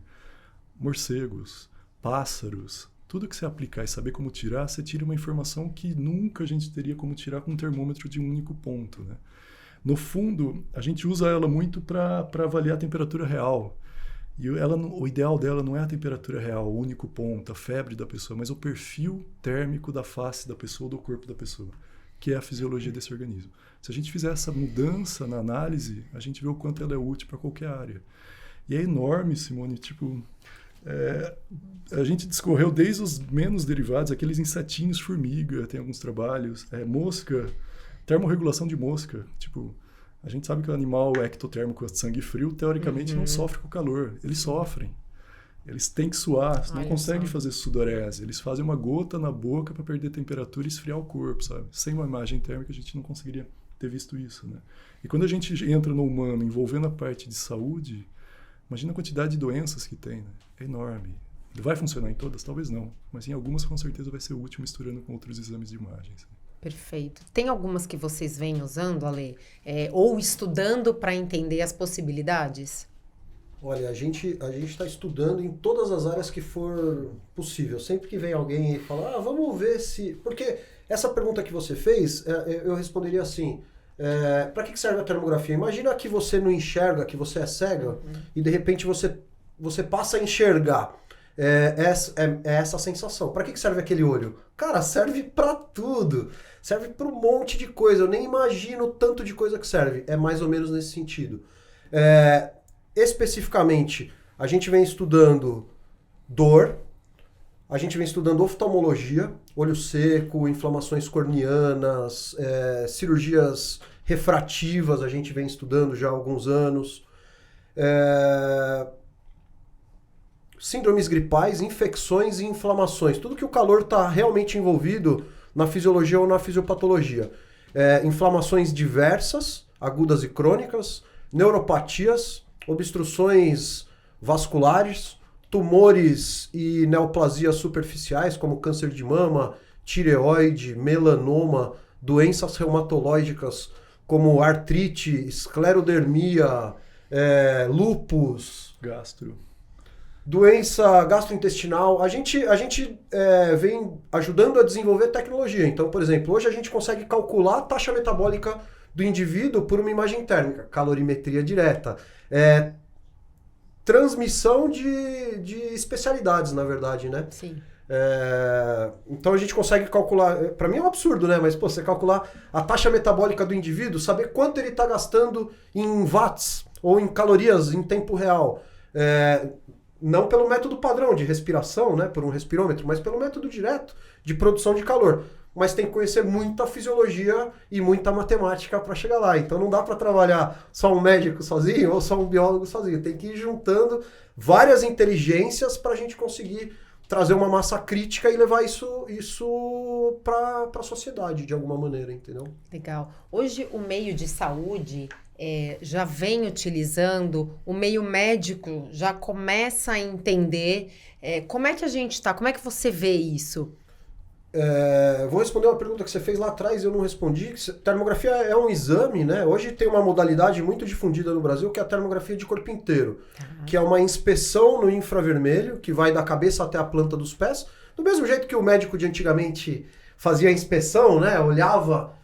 Morcegos, pássaros, tudo que você aplicar e saber como tirar, você tira uma informação que nunca a gente teria como tirar com um termômetro de um único ponto, né? No fundo, a gente usa ela muito para avaliar a temperatura real. E o ideal dela não é a temperatura real, o único ponto, a febre da pessoa, mas o perfil térmico da face da pessoa, do corpo da pessoa, que é a fisiologia desse organismo. Se a gente fizer essa mudança na análise, a gente vê o quanto ela é útil para qualquer área. E é enorme, Simone, a gente discorreu desde os menos derivados, aqueles insetinhos, formiga, tem alguns trabalhos, mosca, termorregulação de mosca, a gente sabe que o animal ectotérmico de sangue frio, teoricamente, não sofre com calor, eles sofrem, eles têm que suar, não conseguem fazer sudorese, eles fazem uma gota na boca para perder temperatura e esfriar o corpo, sabe? Sem uma imagem térmica a gente não conseguiria ter visto isso, né? E quando a gente entra no humano envolvendo a parte de saúde, imagina a quantidade de doenças que tem, né? É enorme. Vai funcionar em todas? Talvez não. Mas em algumas, com certeza, vai ser útil misturando com outros exames de imagens. Perfeito. Tem algumas que vocês vêm usando, Ale? Ou estudando para entender as possibilidades? Olha, a gente está estudando em todas as áreas que for possível. Sempre que vem alguém e fala, vamos ver se... Porque essa pergunta que você fez, eu responderia assim... para que serve a termografia? Imagina que você não enxerga, que você é cega, e de repente você passa a enxergar. É essa a sensação. Para que serve aquele olho? Cara, serve para tudo. Serve para um monte de coisa. Eu nem imagino o tanto de coisa que serve. É mais ou menos nesse sentido. Especificamente, a gente vem estudando dor, a gente vem estudando oftalmologia, olho seco, inflamações corneanas, cirurgias refrativas, a gente vem estudando já há alguns anos. Síndromes gripais, infecções e inflamações. Tudo que o calor está realmente envolvido na fisiologia ou na fisiopatologia. Inflamações diversas, agudas e crônicas, neuropatias, obstruções vasculares, tumores e neoplasias superficiais, como câncer de mama, tireoide, melanoma, doenças reumatológicas como artrite, esclerodermia, lúpus, doença gastrointestinal. A gente vem ajudando a desenvolver tecnologia. Então, por exemplo, hoje a gente consegue calcular a taxa metabólica do indivíduo por uma imagem térmica, calorimetria direta, transmissão de especialidades, na verdade, né? Sim. Então a gente consegue calcular, para mim é um absurdo, né? Mas você calcular a taxa metabólica do indivíduo, saber quanto ele está gastando em watts ou em calorias em tempo real. Não pelo método padrão de respiração, né? Por um respirômetro, mas pelo método direto de produção de calor. Mas tem que conhecer muita fisiologia e muita matemática para chegar lá. Então não dá para trabalhar só um médico sozinho ou só um biólogo sozinho. Tem que ir juntando várias inteligências para a gente conseguir trazer uma massa crítica e levar isso para a sociedade de alguma maneira, entendeu? Legal. Hoje o meio de saúde já vem utilizando, o meio médico já começa a entender como é que a gente está, como é que você vê isso? Vou responder uma pergunta que você fez lá atrás e eu não respondi. Termografia é um exame, né? Hoje tem uma modalidade muito difundida no Brasil que é a termografia de corpo inteiro, que é uma inspeção no infravermelho que vai da cabeça até a planta dos pés, do mesmo jeito que o médico de antigamente fazia a inspeção, né? Olhava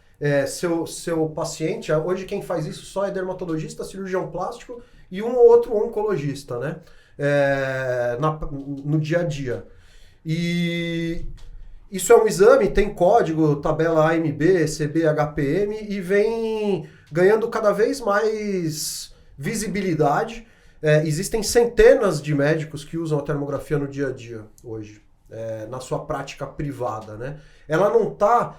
seu paciente. Hoje quem faz isso só é dermatologista, cirurgião plástico e um ou outro oncologista, né? No dia a dia. E isso é um exame, tem código, tabela AMB, CB, HPM e vem ganhando cada vez mais visibilidade. Existem centenas de médicos que usam a termografia no dia a dia hoje, na sua prática privada, né? Ela não está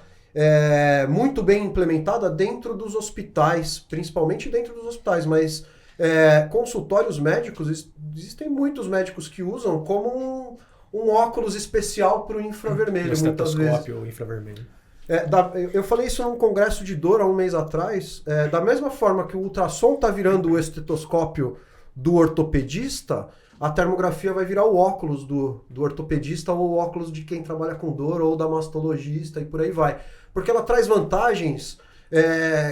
muito bem implementada dentro dos hospitais, principalmente dentro dos hospitais, mas consultórios médicos, existem muitos médicos que usam como um óculos especial para o infravermelho, muitas vezes. Ou infravermelho. Eu falei isso num congresso de dor há um mês atrás. Da mesma forma que o ultrassom está virando o estetoscópio do ortopedista, a termografia vai virar o óculos do ortopedista ou o óculos de quem trabalha com dor ou da mastologista e por aí vai. Porque ela traz vantagens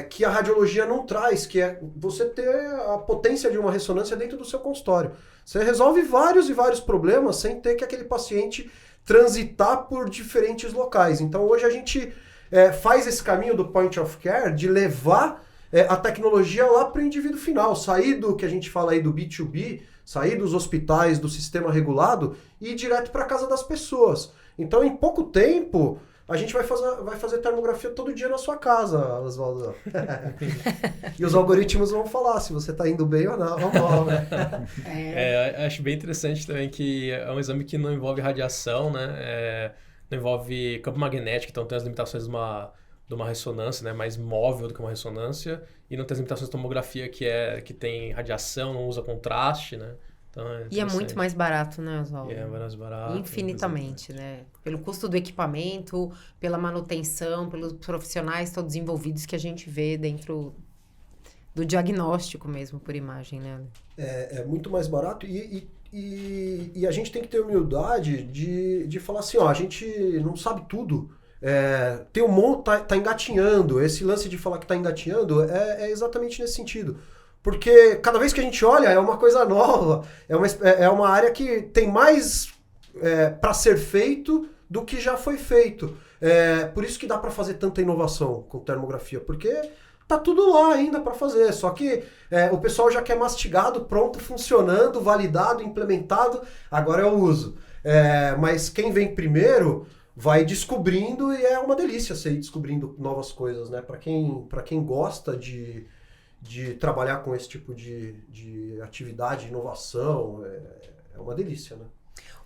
que a radiologia não traz, que é você ter a potência de uma ressonância dentro do seu consultório. Você resolve vários e vários problemas sem ter que aquele paciente transitar por diferentes locais. Então hoje a gente faz esse caminho do point of care de levar a tecnologia lá para o indivíduo final, sair do que a gente fala aí do B2B, sair dos hospitais, do sistema regulado e ir direto para a casa das pessoas. Então em pouco tempo a gente vai fazer termografia todo dia na sua casa, Oswaldo. E os algoritmos vão falar se você está indo bem ou não. Acho bem interessante também que é um exame que não envolve radiação, né? Não envolve campo magnético, então tem as limitações de uma ressonância, né? Mais móvel do que uma ressonância, e não tem as limitações de tomografia que tem radiação, não usa contraste, né? Então, e é muito mais barato, né, Oswaldo? É mais barato. Infinitamente, né? Pelo custo do equipamento, pela manutenção, pelos profissionais todos envolvidos que a gente vê dentro do diagnóstico mesmo, por imagem, né? É muito mais barato e a gente tem que ter humildade de falar assim, ó, a gente não sabe tudo. Tem um monte, tá engatinhando. Esse lance de falar que tá engatinhando é exatamente nesse sentido. Porque cada vez que a gente olha é uma coisa nova, é uma área que tem mais para ser feito do que já foi feito. Por isso que dá para fazer tanta inovação com termografia, porque tá tudo lá ainda para fazer, só que o pessoal já quer mastigado, pronto, funcionando, validado, implementado, agora eu uso. Mas quem vem primeiro vai descobrindo e é uma delícia você ir descobrindo novas coisas, né? Para quem gosta de trabalhar com esse tipo de atividade, inovação, é uma delícia, né?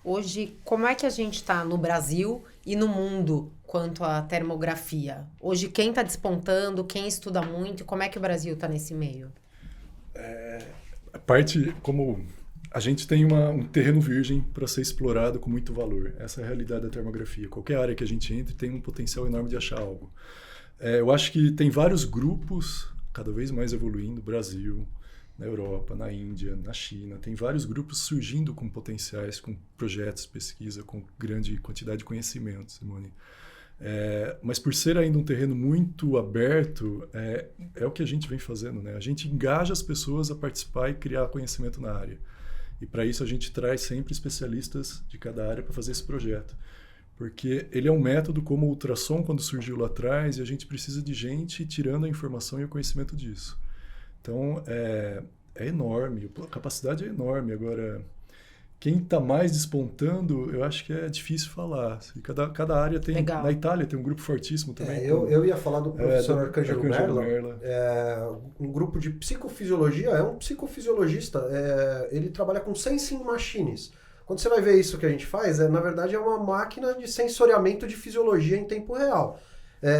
Hoje, como é que a gente está no Brasil e no mundo quanto à termografia? Hoje, quem está despontando, quem estuda muito, como é que o Brasil está nesse meio? A parte, como a gente tem um terreno virgem para ser explorado com muito valor. Essa é a realidade da termografia. Qualquer área que a gente entre tem um potencial enorme de achar algo. Eu acho que tem vários grupos cada vez mais evoluindo, Brasil, na Europa, na Índia, na China. Tem vários grupos surgindo com potenciais, com projetos de pesquisa, com grande quantidade de conhecimento, Simone. Mas por ser ainda um terreno muito aberto, é o que a gente vem fazendo, né? A gente engaja as pessoas a participar e criar conhecimento na área. E para isso a gente traz sempre especialistas de cada área para fazer esse projeto. Porque ele é um método como o ultrassom quando surgiu lá atrás, e a gente precisa de gente tirando a informação e o conhecimento disso. Então, é enorme, a capacidade é enorme. Agora, quem está mais despontando, eu acho que é difícil falar. Cada área tem... Legal. Na Itália tem um grupo fortíssimo também. Eu ia falar do professor Arcangelo Merla. Merla. Um grupo de psicofisiologia, é um psicofisiologista, ele trabalha com sensing machines. Quando você vai ver isso que a gente faz, na verdade é uma máquina de sensoriamento de fisiologia em tempo real.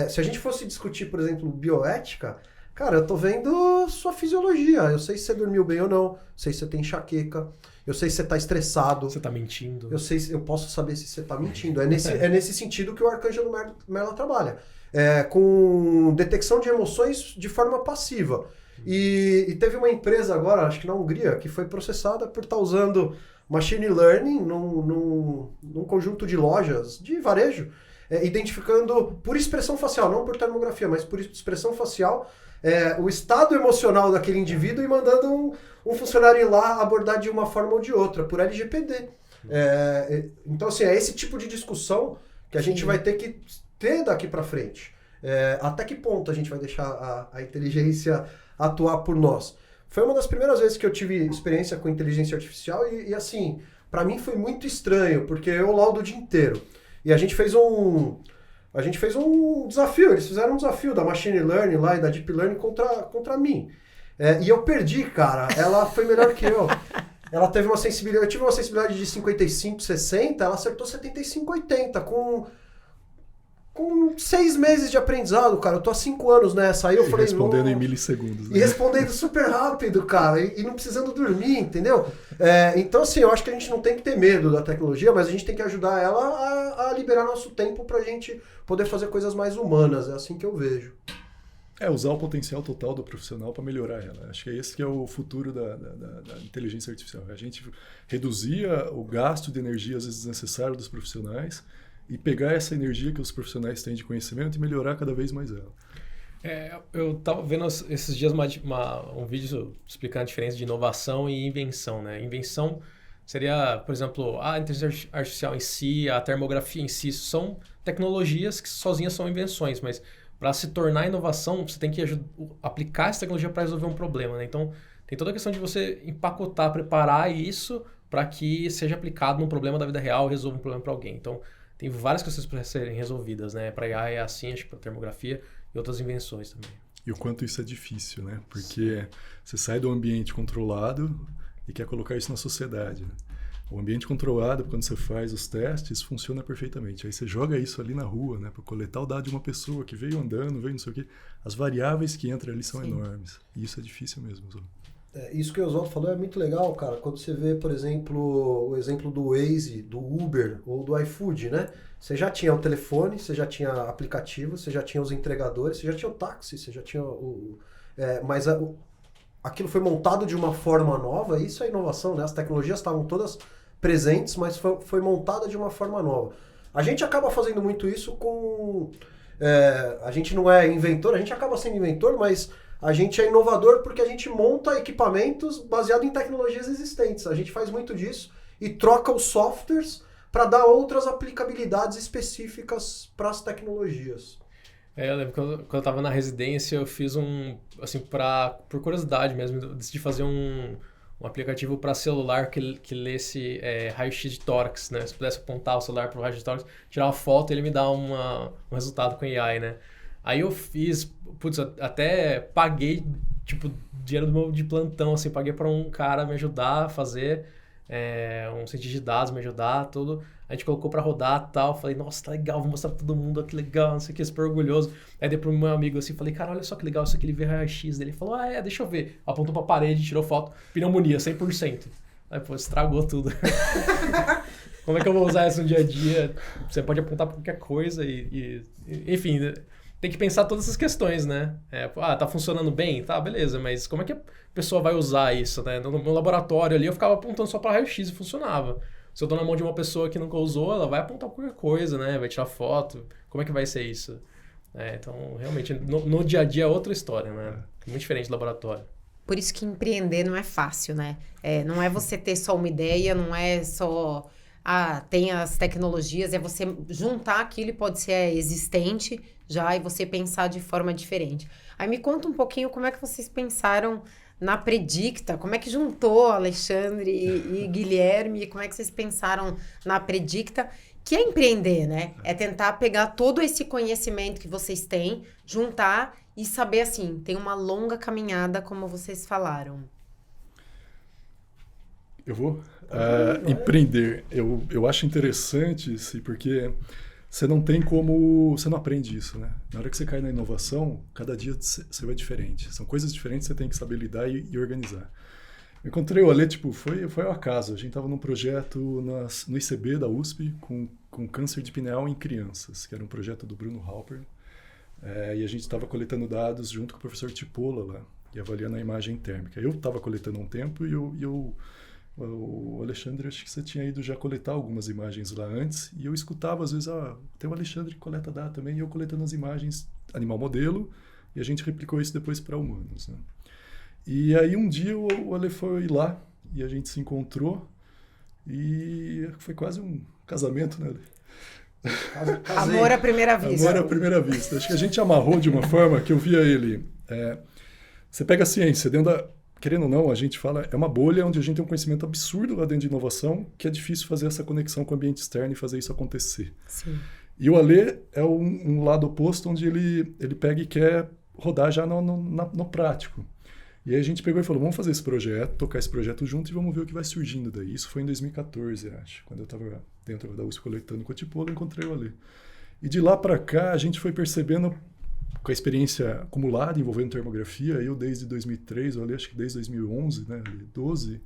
Se a gente fosse discutir, por exemplo, bioética, cara, eu tô vendo sua fisiologia. Eu sei se você dormiu bem ou não, sei se você tem enxaqueca, eu sei se você tá estressado. Você tá mentindo. Eu posso saber se você tá mentindo. É nesse sentido que o Arcangelo Merla trabalha. Com detecção de emoções de forma passiva. E teve uma empresa agora, acho que na Hungria, que foi processada por estar usando machine learning num conjunto de lojas de varejo, identificando por expressão facial, não por termografia, mas por expressão facial, o estado emocional daquele indivíduo e mandando um funcionário ir lá abordar de uma forma ou de outra, por LGPD. Então, assim, é esse tipo de discussão que a gente vai ter que ter daqui para frente. Até que ponto a gente vai deixar a inteligência atuar por nós? Foi uma das primeiras vezes que eu tive experiência com inteligência artificial e assim, para mim foi muito estranho, porque eu laudo o dia inteiro. E a gente fez um desafio, eles fizeram um desafio da machine learning lá e da deep learning contra mim. E eu perdi, cara. Ela foi melhor que eu. Ela teve uma sensibilidade, eu tive uma sensibilidade de 55, 60, ela acertou 75, 80, com 6 meses de aprendizado, cara. Eu tô há 5 anos nessa. Aí eu falei... Respondendo em milissegundos. Né? E respondendo super rápido, cara. E não precisando dormir, entendeu? Então, assim, eu acho que a gente não tem que ter medo da tecnologia, mas a gente tem que ajudar ela a liberar nosso tempo pra gente poder fazer coisas mais humanas. É assim que eu vejo. Usar o potencial total do profissional para melhorar ela. Acho que é esse que é o futuro da inteligência artificial. A gente reduzir o gasto de energia, às vezes, desnecessário dos profissionais e pegar essa energia que os profissionais têm de conhecimento e melhorar cada vez mais ela. Eu estava vendo esses dias um vídeo explicando a diferença de inovação e invenção, né? Invenção seria, por exemplo, a inteligência artificial em si, a termografia em si, são tecnologias que sozinhas são invenções, mas para se tornar inovação, você tem que aplicar essa tecnologia para resolver um problema, né? Então, tem toda a questão de você empacotar, preparar isso para que seja aplicado num problema da vida real, resolva um problema para alguém. Então, tem várias questões para serem resolvidas, né? Para IA é assim, acho que para termografia e outras invenções também. E o quanto isso é difícil, né? Porque você sai do ambiente controlado e quer colocar isso na sociedade, né? O ambiente controlado, quando você faz os testes, funciona perfeitamente. Aí você joga isso ali na rua, né? Para coletar o dado de uma pessoa que veio andando, veio não sei o quê. As variáveis que entram ali são enormes. E isso é difícil mesmo. Isso que o Oswaldo falou é muito legal, cara. Quando você vê, por exemplo, o exemplo do Waze, do Uber ou do iFood, né? Você já tinha o telefone, você já tinha aplicativo, você já tinha os entregadores, você já tinha o táxi, você já tinha mas aquilo foi montado de uma forma nova, isso é inovação, né? As tecnologias estavam todas presentes, mas foi montada de uma forma nova. A gente acaba fazendo muito isso com... a gente não é inventor, a gente acaba sendo inventor, mas a gente é inovador porque a gente monta equipamentos baseados em tecnologias existentes. A gente faz muito disso e troca os softwares para dar outras aplicabilidades específicas para as tecnologias. Eu lembro que quando eu estava na residência, eu fiz assim, por curiosidade mesmo, eu decidi fazer um aplicativo para celular que lesse raio-x de tórax, né? Se pudesse apontar o celular para o raio-x de tórax, tirar uma foto e ele me dá um resultado com AI, né? Aí eu fiz, até paguei, tipo, dinheiro do meu de plantão, assim, paguei para um cara me ajudar a fazer, um cientista de dados me ajudar, tudo. A gente colocou pra rodar e tal, falei, nossa, tá legal, vou mostrar pra todo mundo, que legal, não sei o que, super orgulhoso. Aí dei pro meu amigo assim, falei, cara, olha só que legal isso aqui, ele vê raio-x dele. Ele falou, deixa eu ver. Apontou pra parede, tirou foto, pneumonia, 100%. Aí, pô, estragou tudo. Como é que eu vou usar isso no dia a dia? Você pode apontar pra qualquer coisa enfim, tem que pensar todas essas questões, né? Tá funcionando bem? Tá, beleza, mas como é que a pessoa vai usar isso, né? No meu laboratório ali, eu ficava apontando só para raio-x e funcionava. Se eu tô na mão de uma pessoa que nunca usou, ela vai apontar qualquer coisa, né? Vai tirar foto. Como é que vai ser isso? Então, realmente, no dia a dia é outra história, né? Muito diferente do laboratório. Por isso que empreender não é fácil, né? Não é você ter só uma ideia, não é só... tem as tecnologias, é você juntar aquilo e pode ser existente já e você pensar de forma diferente. Aí me conta um pouquinho como é que vocês pensaram na Predicta, como é que juntou Alexandre e Guilherme, como é que vocês pensaram na Predicta, que é empreender, né? É tentar pegar todo esse conhecimento que vocês têm, juntar e saber, assim, tem uma longa caminhada, como vocês falaram. Eu vou empreender. Eu acho interessante, porque você não tem como... Você não aprende isso, né? Na hora que você cai na inovação, cada dia você vai diferente. São coisas diferentes que você tem que saber lidar e organizar. Eu encontrei o Ale, foi ao acaso. A gente estava num projeto no ICB da USP com câncer de pineal em crianças, que era um projeto do Bruno Halper. E a gente estava coletando dados junto com o professor Tipola lá, e avaliando a imagem térmica. Eu estava coletando há um tempo e o Alexandre, acho que você tinha ido já coletar algumas imagens lá antes, e eu escutava às vezes, tem o Alexandre que coleta dado também, e eu coletando as imagens animal modelo, e a gente replicou isso depois para humanos, né? E aí um dia o Ale foi lá, e a gente se encontrou, e foi quase um casamento, né, Ale? Amor à primeira vista. Amor à primeira vista. Acho que a gente amarrou de uma forma que eu via ele. Você pega a ciência, querendo ou não, a gente fala, é uma bolha onde a gente tem um conhecimento absurdo lá dentro de inovação, que é difícil fazer essa conexão com o ambiente externo e fazer isso acontecer. Sim. E o Ale é um lado oposto, onde ele pega e quer rodar já no prático. E aí a gente pegou e falou, vamos fazer esse projeto, tocar esse projeto junto e vamos ver o que vai surgindo daí. Isso foi em 2014, acho, quando eu estava dentro da USP coletando com o Tipola, eu encontrei o Ale. E de lá para cá, a gente foi percebendo, com a experiência acumulada envolvendo termografia, eu desde 2003, eu acho que desde 2011, né, 12,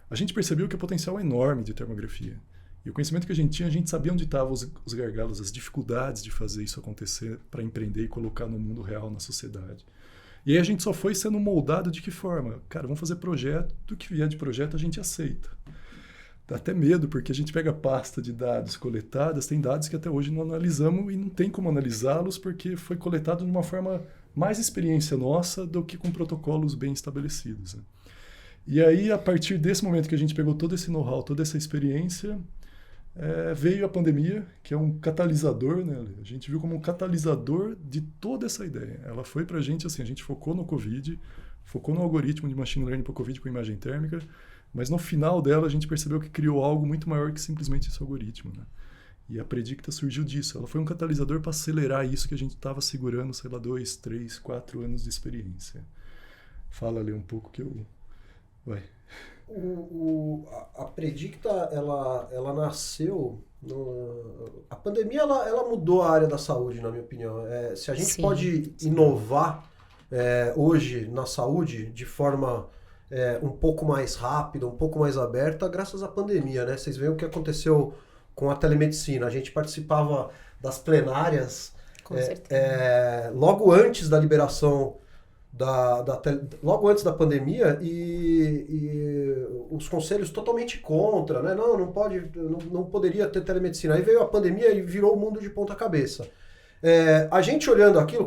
a gente percebeu que o potencial é enorme de termografia. E o conhecimento que a gente tinha, a gente sabia onde estavam os gargalos, as dificuldades de fazer isso acontecer para empreender e colocar no mundo real, na sociedade. E aí a gente só foi sendo moldado de que forma? Cara, vamos fazer projeto, do que vier de projeto a gente aceita. Dá até medo, porque a gente pega pasta de dados coletadas, tem dados que até hoje não analisamos e não tem como analisá-los porque foi coletado de uma forma mais experiência nossa do que com protocolos bem estabelecidos, né? E aí, a partir desse momento que a gente pegou todo esse know-how, toda essa experiência, veio a pandemia, que é um catalisador, né? A gente viu como um catalisador de toda essa ideia. Ela foi pra gente assim, a gente focou no Covid, focou no algoritmo de machine learning para o Covid com imagem térmica, mas no final dela a gente percebeu que criou algo muito maior que simplesmente esse algoritmo, né? E a Predicta surgiu disso. Ela foi um catalisador para acelerar isso que a gente estava segurando, sei lá, 2, 3, 4 anos de experiência. Fala ali um pouco que eu... Vai. A Predicta, ela nasceu... A pandemia, ela mudou a área da saúde, na minha opinião. Se a gente Sim, pode sim. inovar hoje na saúde de forma um pouco mais rápida, um pouco mais aberta, graças à pandemia, né? Vocês veem o que aconteceu com a telemedicina. A gente participava das plenárias Com certeza. logo antes da liberação logo antes da pandemia e os conselhos totalmente contra, né? Não poderia ter telemedicina. Aí veio a pandemia e virou o mundo de ponta cabeça. A gente olhando aquilo,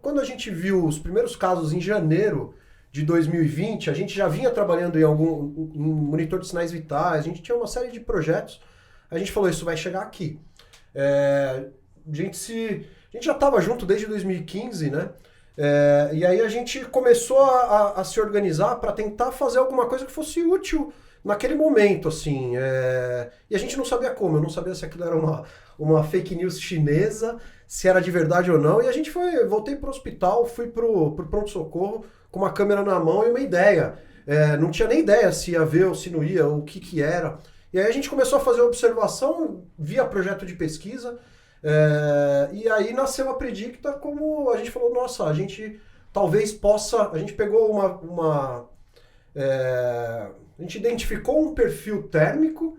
quando a gente viu os primeiros casos em janeiro de 2020, a gente já vinha trabalhando em monitor de sinais vitais, a gente tinha uma série de projetos, a gente falou, isso vai chegar aqui. A gente já estava junto desde 2015, né? E aí a gente começou a se organizar para tentar fazer alguma coisa que fosse útil naquele momento, assim. E a gente não sabia como, eu não sabia se aquilo era uma fake news chinesa, se era de verdade ou não. E a gente voltei pro hospital, fui pro pronto-socorro com uma câmera na mão e uma ideia. Não tinha nem ideia se ia ver ou se não ia, o que era. E aí a gente começou a fazer observação via projeto de pesquisa. E aí nasceu a Predicta, como a gente falou, nossa, a gente talvez possa... A gente pegou a gente identificou um perfil térmico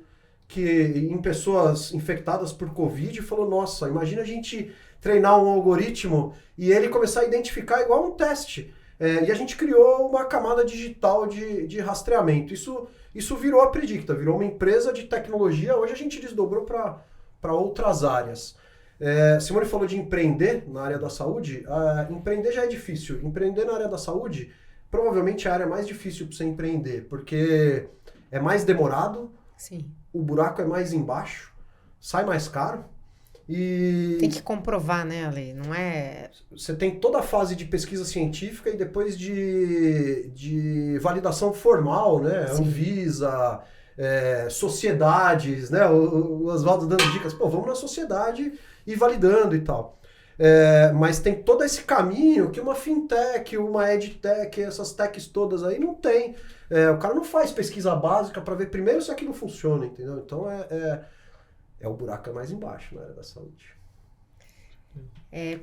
em pessoas infectadas por Covid e falou, nossa, imagina a gente treinar um algoritmo e ele começar a identificar igual um teste. E a gente criou uma camada digital de rastreamento. Isso virou a Predicta, virou uma empresa de tecnologia. Hoje a gente desdobrou para outras áreas. Simone falou de empreender na área da saúde. Empreender já é difícil. Empreender na área da saúde, provavelmente é a área mais difícil para você empreender, porque é mais demorado, Sim. O buraco é mais embaixo, sai mais caro. E tem que comprovar, né, Ale? Não é... Você tem toda a fase de pesquisa científica e depois de validação formal, né? Sim. Anvisa, sociedades, né? O Oswaldo dando dicas, vamos na sociedade e validando e tal. Mas tem todo esse caminho que uma fintech, uma edtech, essas techs todas aí não tem. O cara não faz pesquisa básica para ver primeiro se aquilo funciona, entendeu? Então o buraco é mais embaixo na área da saúde.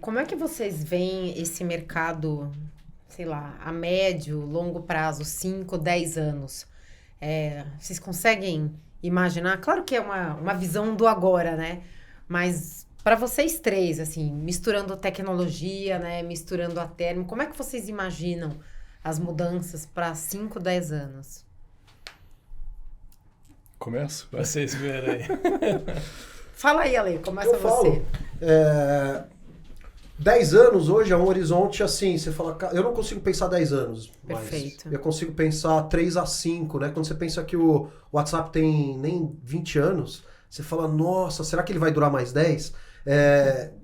Como é que vocês veem esse mercado, sei lá, a médio, longo prazo, 5, 10 anos? Vocês conseguem imaginar? Claro que é uma visão do agora, né? Mas para vocês três, assim, misturando tecnologia, né? Misturando a termo, como é que vocês imaginam as mudanças para 5, 10 anos? Começo? Vocês viram aí. Fala aí, Ale, começa você. 10 anos hoje é um horizonte assim, você fala, eu não consigo pensar 10 anos, Perfeito. Mas eu consigo pensar 3 a 5, né? Quando você pensa que o WhatsApp tem nem 20 anos, você fala, nossa, será que ele vai durar mais 10?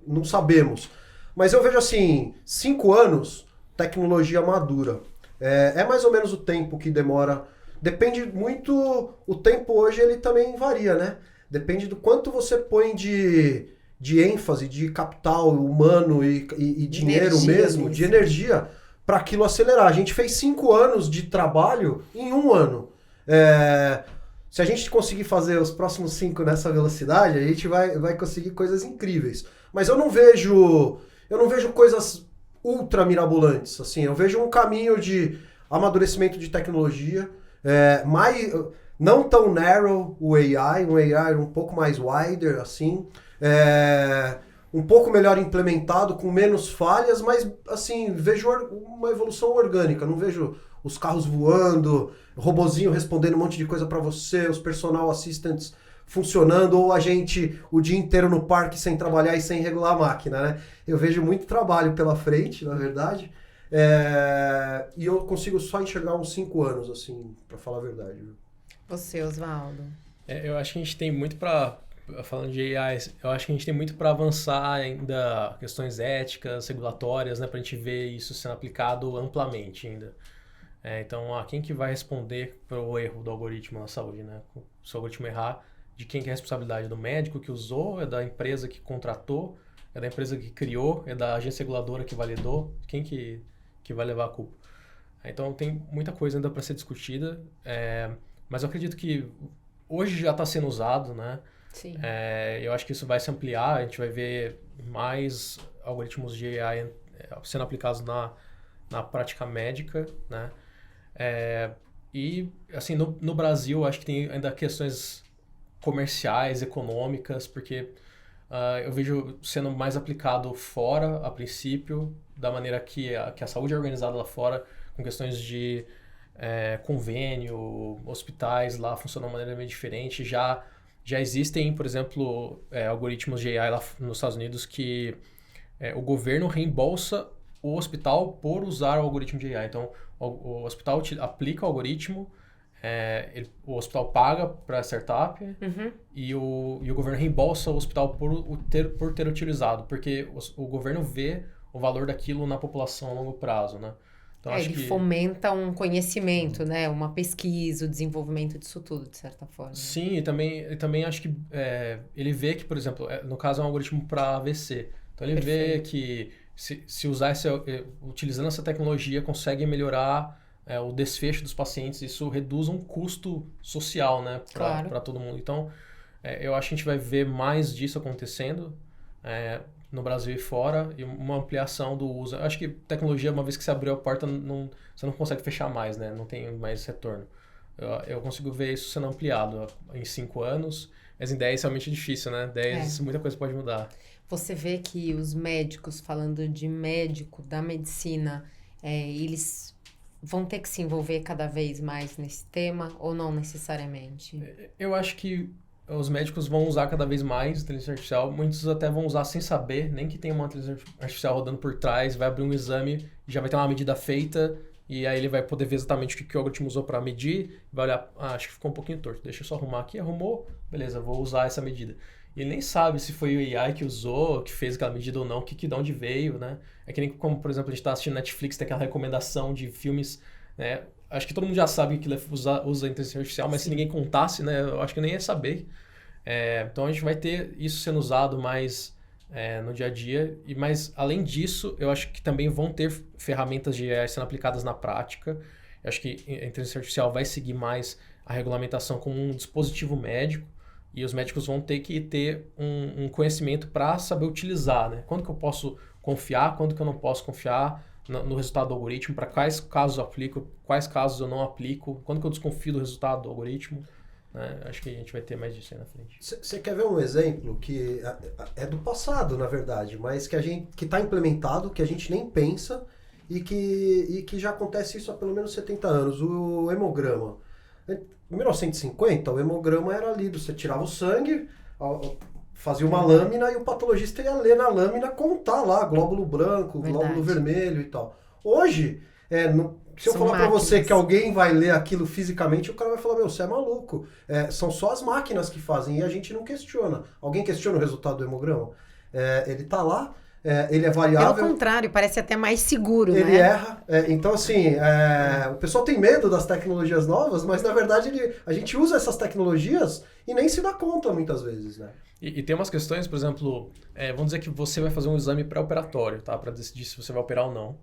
Não sabemos. Mas eu vejo assim, 5 anos, tecnologia madura. É mais ou menos o tempo que demora. Depende muito, o tempo hoje ele também varia, né? Depende do quanto você põe de ênfase, de capital humano e dinheiro mesmo, de energia, para aquilo acelerar. A gente fez 5 anos de trabalho em 1 ano. Se a gente conseguir fazer os próximos 5 nessa velocidade, a gente vai conseguir coisas incríveis. Mas eu não vejo coisas ultra mirabolantes. Assim, eu vejo um caminho de amadurecimento de tecnologia, não tão narrow o AI, um AI um pouco mais wider, assim, um pouco melhor implementado, com menos falhas, mas assim, vejo uma evolução orgânica, não vejo os carros voando, robozinho respondendo um monte de coisa para você, os personal assistants funcionando, ou a gente o dia inteiro no parque sem trabalhar e sem regular a máquina, né? Eu vejo muito trabalho pela frente, na verdade, e eu consigo só enxergar uns 5 anos, assim, para falar a verdade. Viu? Você, Oswaldo. Eu acho que a gente tem muito falando de AI, eu acho que a gente tem muito para avançar ainda questões éticas, regulatórias, né, para a gente ver isso sendo aplicado amplamente ainda. Então, quem que vai responder pelo erro do algoritmo na saúde, né? Se o algoritmo errar, de quem que é a responsabilidade? Do médico que usou? É da empresa que contratou? É da empresa que criou? É da agência reguladora que validou? Quem que vai levar a culpa? Então, tem muita coisa ainda para ser discutida, mas eu acredito que hoje já está sendo usado, né? Sim. Eu acho que isso vai se ampliar, a gente vai ver mais algoritmos de AI sendo aplicados na prática médica, né? E, assim, no Brasil, acho que tem ainda questões comerciais, econômicas, porque eu vejo sendo mais aplicado fora, a princípio, da maneira que a saúde é organizada lá fora, com questões de convênio, hospitais lá funcionam de uma maneira meio diferente. Já existem, por exemplo, algoritmos de AI lá nos Estados Unidos que o governo reembolsa o hospital por usar o algoritmo de AI. Então, o hospital aplica o algoritmo, o hospital paga para a startup e o governo reembolsa o hospital por ter utilizado, porque o governo vê o valor daquilo na população a longo prazo, né? Então, acho ele fomenta um conhecimento, né? Uma pesquisa, o desenvolvimento disso tudo, de certa forma. Sim, e também acho que ele vê que, por exemplo, no caso é um algoritmo para AVC. Então ele vê que se usar utilizando essa tecnologia consegue melhorar o desfecho dos pacientes, isso reduz um custo social, né, para todo mundo. Então, eu acho que a gente vai ver mais disso acontecendo no Brasil e fora, e uma ampliação do uso. Eu acho que tecnologia, uma vez que você abriu a porta, você não consegue fechar mais, né? Não tem mais retorno. Eu consigo ver isso sendo ampliado em 5 anos, mas em 10 é realmente difícil, né? 10, muita coisa pode mudar. Você vê que os médicos, falando de médico, da medicina, eles vão ter que se envolver cada vez mais nesse tema ou não necessariamente? Eu acho que os médicos vão usar cada vez mais inteligência artificial, muitos até vão usar sem saber, nem que tenha uma inteligência artificial rodando por trás, vai abrir um exame e já vai ter uma medida feita, e aí ele vai poder ver exatamente o que o algoritmo usou para medir, vai olhar, acho que ficou um pouquinho torto, deixa eu só arrumar aqui, arrumou, beleza, vou usar essa medida. E ele nem sabe se foi o AI que usou, que fez aquela medida ou não, de onde veio, né? É que nem como, por exemplo, a gente está assistindo Netflix, tem aquela recomendação de filmes, né? Acho que todo mundo já sabe que usa inteligência artificial, mas se ninguém contasse, né? Eu acho que nem ia saber. Então a gente vai ter isso sendo usado mais no dia a dia. Mas além disso, eu acho que também vão ter ferramentas de AI sendo aplicadas na prática. Eu acho que a inteligência artificial vai seguir mais a regulamentação como um dispositivo médico. E os médicos vão ter que ter um conhecimento para saber utilizar, né? Quando que eu posso confiar, quando que eu não posso confiar no resultado do algoritmo, para quais casos eu aplico, quais casos eu não aplico, quando que eu desconfio do resultado do algoritmo, né? Acho que a gente vai ter mais disso aí na frente. Você quer ver um exemplo que é do passado, na verdade, mas que está implementado, que a gente nem pensa e que já acontece isso há pelo menos 70 anos, o hemograma. Em 1950, o hemograma era lido, você tirava o sangue, fazia uma lâmina e o patologista ia ler na lâmina, contar lá, glóbulo branco, glóbulo vermelho e tal. Hoje, se eu falar para você que alguém vai ler aquilo fisicamente, o cara vai falar, você é maluco. São só as máquinas que fazem e a gente não questiona. Alguém questiona o resultado do hemograma? Ele tá lá, ele é variável. Pelo contrário, parece até mais seguro, ele né? Erra. Então, assim, o pessoal tem medo das tecnologias novas, mas, na verdade, a gente usa essas tecnologias e nem se dá conta, muitas vezes, né? E tem umas questões, por exemplo, vamos dizer que você vai fazer um exame pré-operatório, tá? Para decidir se você vai operar ou não.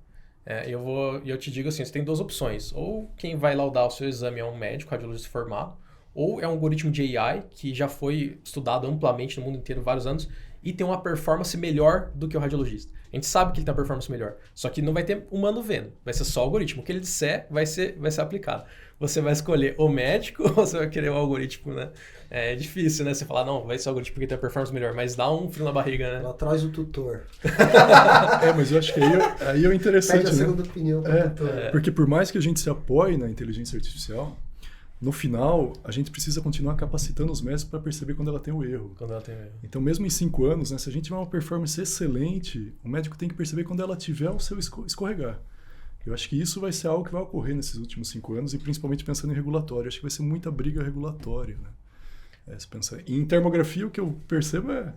Eu te digo assim, você tem duas opções. Ou quem vai laudar o seu exame é um médico, radiologista formado, ou é um algoritmo de AI que já foi estudado amplamente no mundo inteiro vários anos e tem uma performance melhor do que o radiologista. A gente sabe que ele tem uma performance melhor, só que não vai ter humano vendo, vai ser só o algoritmo. O que ele disser vai ser aplicado. Você vai escolher o médico ou você vai querer o algoritmo, né? É difícil, né? Você falar, não, vai ser o algoritmo porque tem a performance melhor, mas dá um frio na barriga, né? Lá atrás o tutor. Mas eu acho que aí é interessante, pede a segunda opinião pro tutor. Porque por mais que a gente se apoie na inteligência artificial, no final, a gente precisa continuar capacitando os médicos para perceber quando ela tem o erro. Então, mesmo em 5 anos, né, se a gente tiver uma performance excelente, o médico tem que perceber quando ela tiver o seu escorregar. Eu acho que isso vai ser algo que vai ocorrer nesses últimos 5 anos, e principalmente pensando em regulatório. Eu acho que vai ser muita briga regulatória, né? Se pensar. E em termografia, o que eu percebo é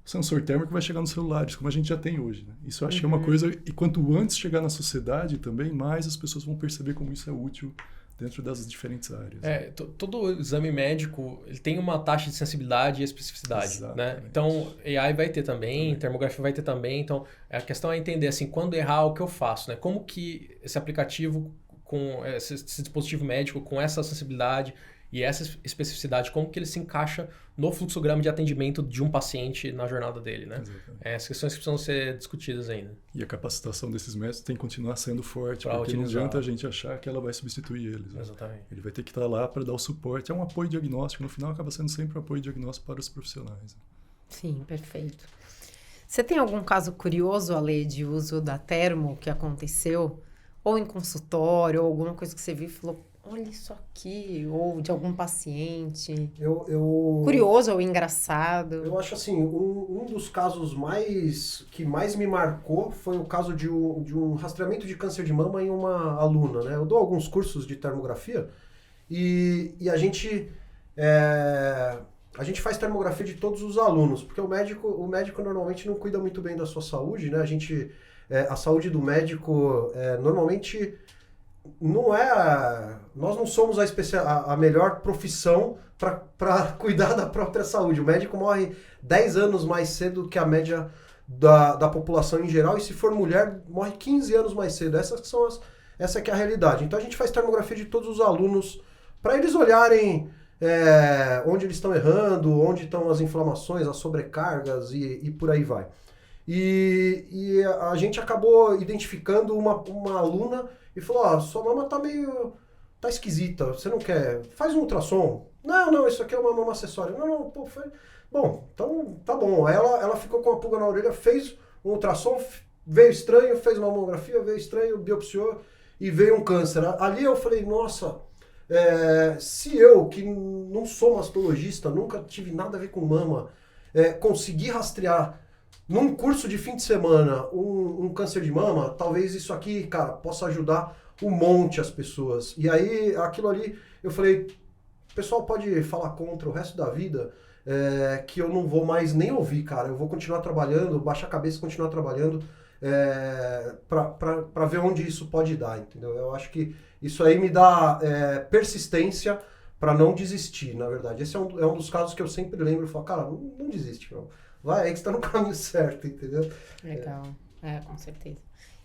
o sensor térmico vai chegar nos celulares, como a gente já tem hoje, né? Isso eu acho que é uma coisa... E quanto antes chegar na sociedade também, mais as pessoas vão perceber como isso é útil dentro das diferentes áreas. Todo exame médico ele tem uma taxa de sensibilidade e especificidade. Exatamente. Né? Então, AI vai ter também, termografia vai ter também. Então, a questão é entender, assim, quando errar, o que eu faço, né? Como que esse aplicativo, com esse dispositivo médico, com essa sensibilidade e essa especificidade, como que ele se encaixa no fluxograma de atendimento de um paciente na jornada dele, né? Essas questões que precisam ser discutidas ainda. E a capacitação desses médicos tem que continuar sendo forte, pra porque utilizar. Não adianta a gente achar que ela vai substituir eles. Né? Exatamente. Ele vai ter que estar lá para dar o suporte. É um apoio diagnóstico, no final acaba sendo sempre um apoio diagnóstico para os profissionais. Né? Sim, perfeito. Você tem algum caso curioso, Ale, de uso da termo que aconteceu? Ou em consultório, ou alguma coisa que você viu e falou, olha isso aqui, ou de algum paciente. Curioso ou engraçado. Eu acho assim, um dos casos que mais me marcou foi o caso de um rastreamento de câncer de mama em uma aluna, né? Eu dou alguns cursos de termografia e a gente faz termografia de todos os alunos, porque o médico normalmente não cuida muito bem da sua saúde, né? A saúde do médico normalmente não nós não somos a melhor profissão para cuidar da própria saúde. O médico morre 10 anos mais cedo que a média da população em geral, e se for mulher, morre 15 anos mais cedo. Essa que é a realidade. Então a gente faz termografia de todos os alunos para eles olharem onde eles estão errando, onde estão as inflamações, as sobrecargas e por aí vai. E a gente acabou identificando uma aluna e falou, sua mama tá esquisita, você não quer? Faz um ultrassom. Não, isso aqui é uma mama acessória. Não, pô, foi... Bom, então tá bom. Aí ela ficou com a pulga na orelha, fez um ultrassom, veio estranho, fez uma mamografia, veio estranho, biopsiou e veio um câncer. Ali eu falei, nossa, se eu, que não sou mastologista, nunca tive nada a ver com mama, conseguir rastrear num curso de fim de semana um câncer de mama, talvez isso aqui, cara, possa ajudar um monte as pessoas. E aí, aquilo ali, eu falei, o pessoal pode falar contra o resto da vida, que eu não vou mais nem ouvir, cara. Eu vou continuar trabalhando, baixar a cabeça e continuar trabalhando para ver onde isso pode dar, entendeu? Eu acho que isso aí me dá persistência para não desistir, na verdade. Esse é um dos casos que eu sempre lembro e falo, cara, não desiste, não. Vai aí que você tá no caminho certo, entendeu? Legal, com certeza.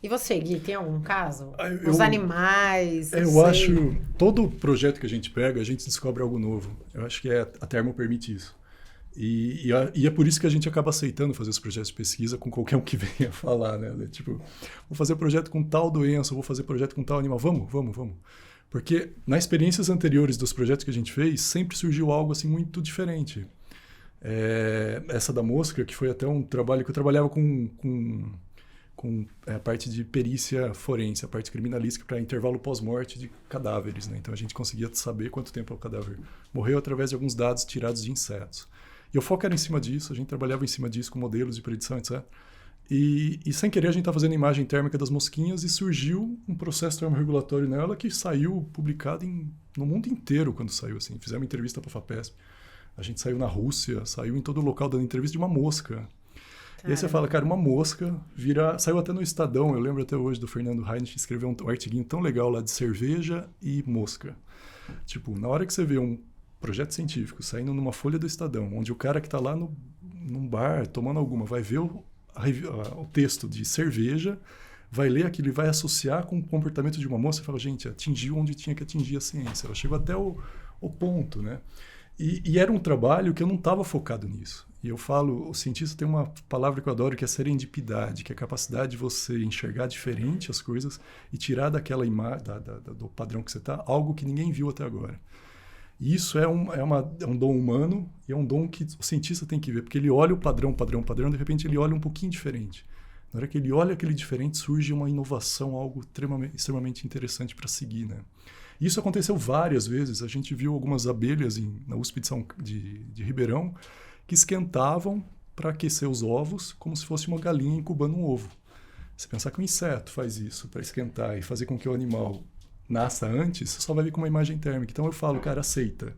E você, Gui, tem algum caso? Eu, Os animais? Eu acho, todo projeto que a gente pega, a gente descobre algo novo. Eu acho que a Thermo permite isso. E é por isso que a gente acaba aceitando fazer os projetos de pesquisa com qualquer um que venha falar, né? Tipo, vou fazer projeto com tal doença, vou fazer projeto com tal animal. Vamos. Porque nas experiências anteriores dos projetos que a gente fez, sempre surgiu algo assim muito diferente. Essa da mosca, que foi até um trabalho que eu trabalhava com a parte de perícia forense, a parte criminalística para intervalo pós-morte de cadáveres, né? Então a gente conseguia saber quanto tempo o cadáver morreu através de alguns dados tirados de insetos. E o foco era em cima disso, a gente trabalhava em cima disso com modelos de predição, etc. E sem querer a gente estava fazendo imagem térmica das mosquinhas e surgiu um processo termorregulatório nela que saiu publicado no mundo inteiro quando saiu, assim. Fizemos uma entrevista para a FAPESP. A gente saiu na Rússia, saiu em todo local dando entrevista de uma mosca. Caramba. E aí você fala, cara, uma mosca saiu até no Estadão, eu lembro até hoje do Fernando Heinrich, escreveu um artiguinho tão legal lá de cerveja e mosca. Tipo, na hora que você vê um projeto científico saindo numa folha do Estadão, onde o cara que está lá num bar tomando alguma vai ver o texto de cerveja, vai ler aquilo e vai associar com o comportamento de uma mosca e fala, gente, atingiu onde tinha que atingir a ciência. Ela chegou até o ponto, né? E era um trabalho que eu não estava focado nisso. E eu falo, o cientista tem uma palavra que eu adoro, que é serendipidade, que é a capacidade de você enxergar diferente as coisas e tirar daquela imagem, do padrão que você está, algo que ninguém viu até agora. E isso é um dom humano e é um dom que o cientista tem que ver, porque ele olha o padrão, de repente ele olha um pouquinho diferente. Na hora que ele olha aquele diferente, surge uma inovação, algo extremamente interessante para seguir, né? Isso aconteceu várias vezes. A gente viu algumas abelhas na USP de Ribeirão que esquentavam para aquecer os ovos como se fosse uma galinha incubando um ovo. Você pensar que um inseto faz isso para esquentar e fazer com que o animal nasça antes, você só vai ver com uma imagem térmica. Então eu falo, cara, aceita.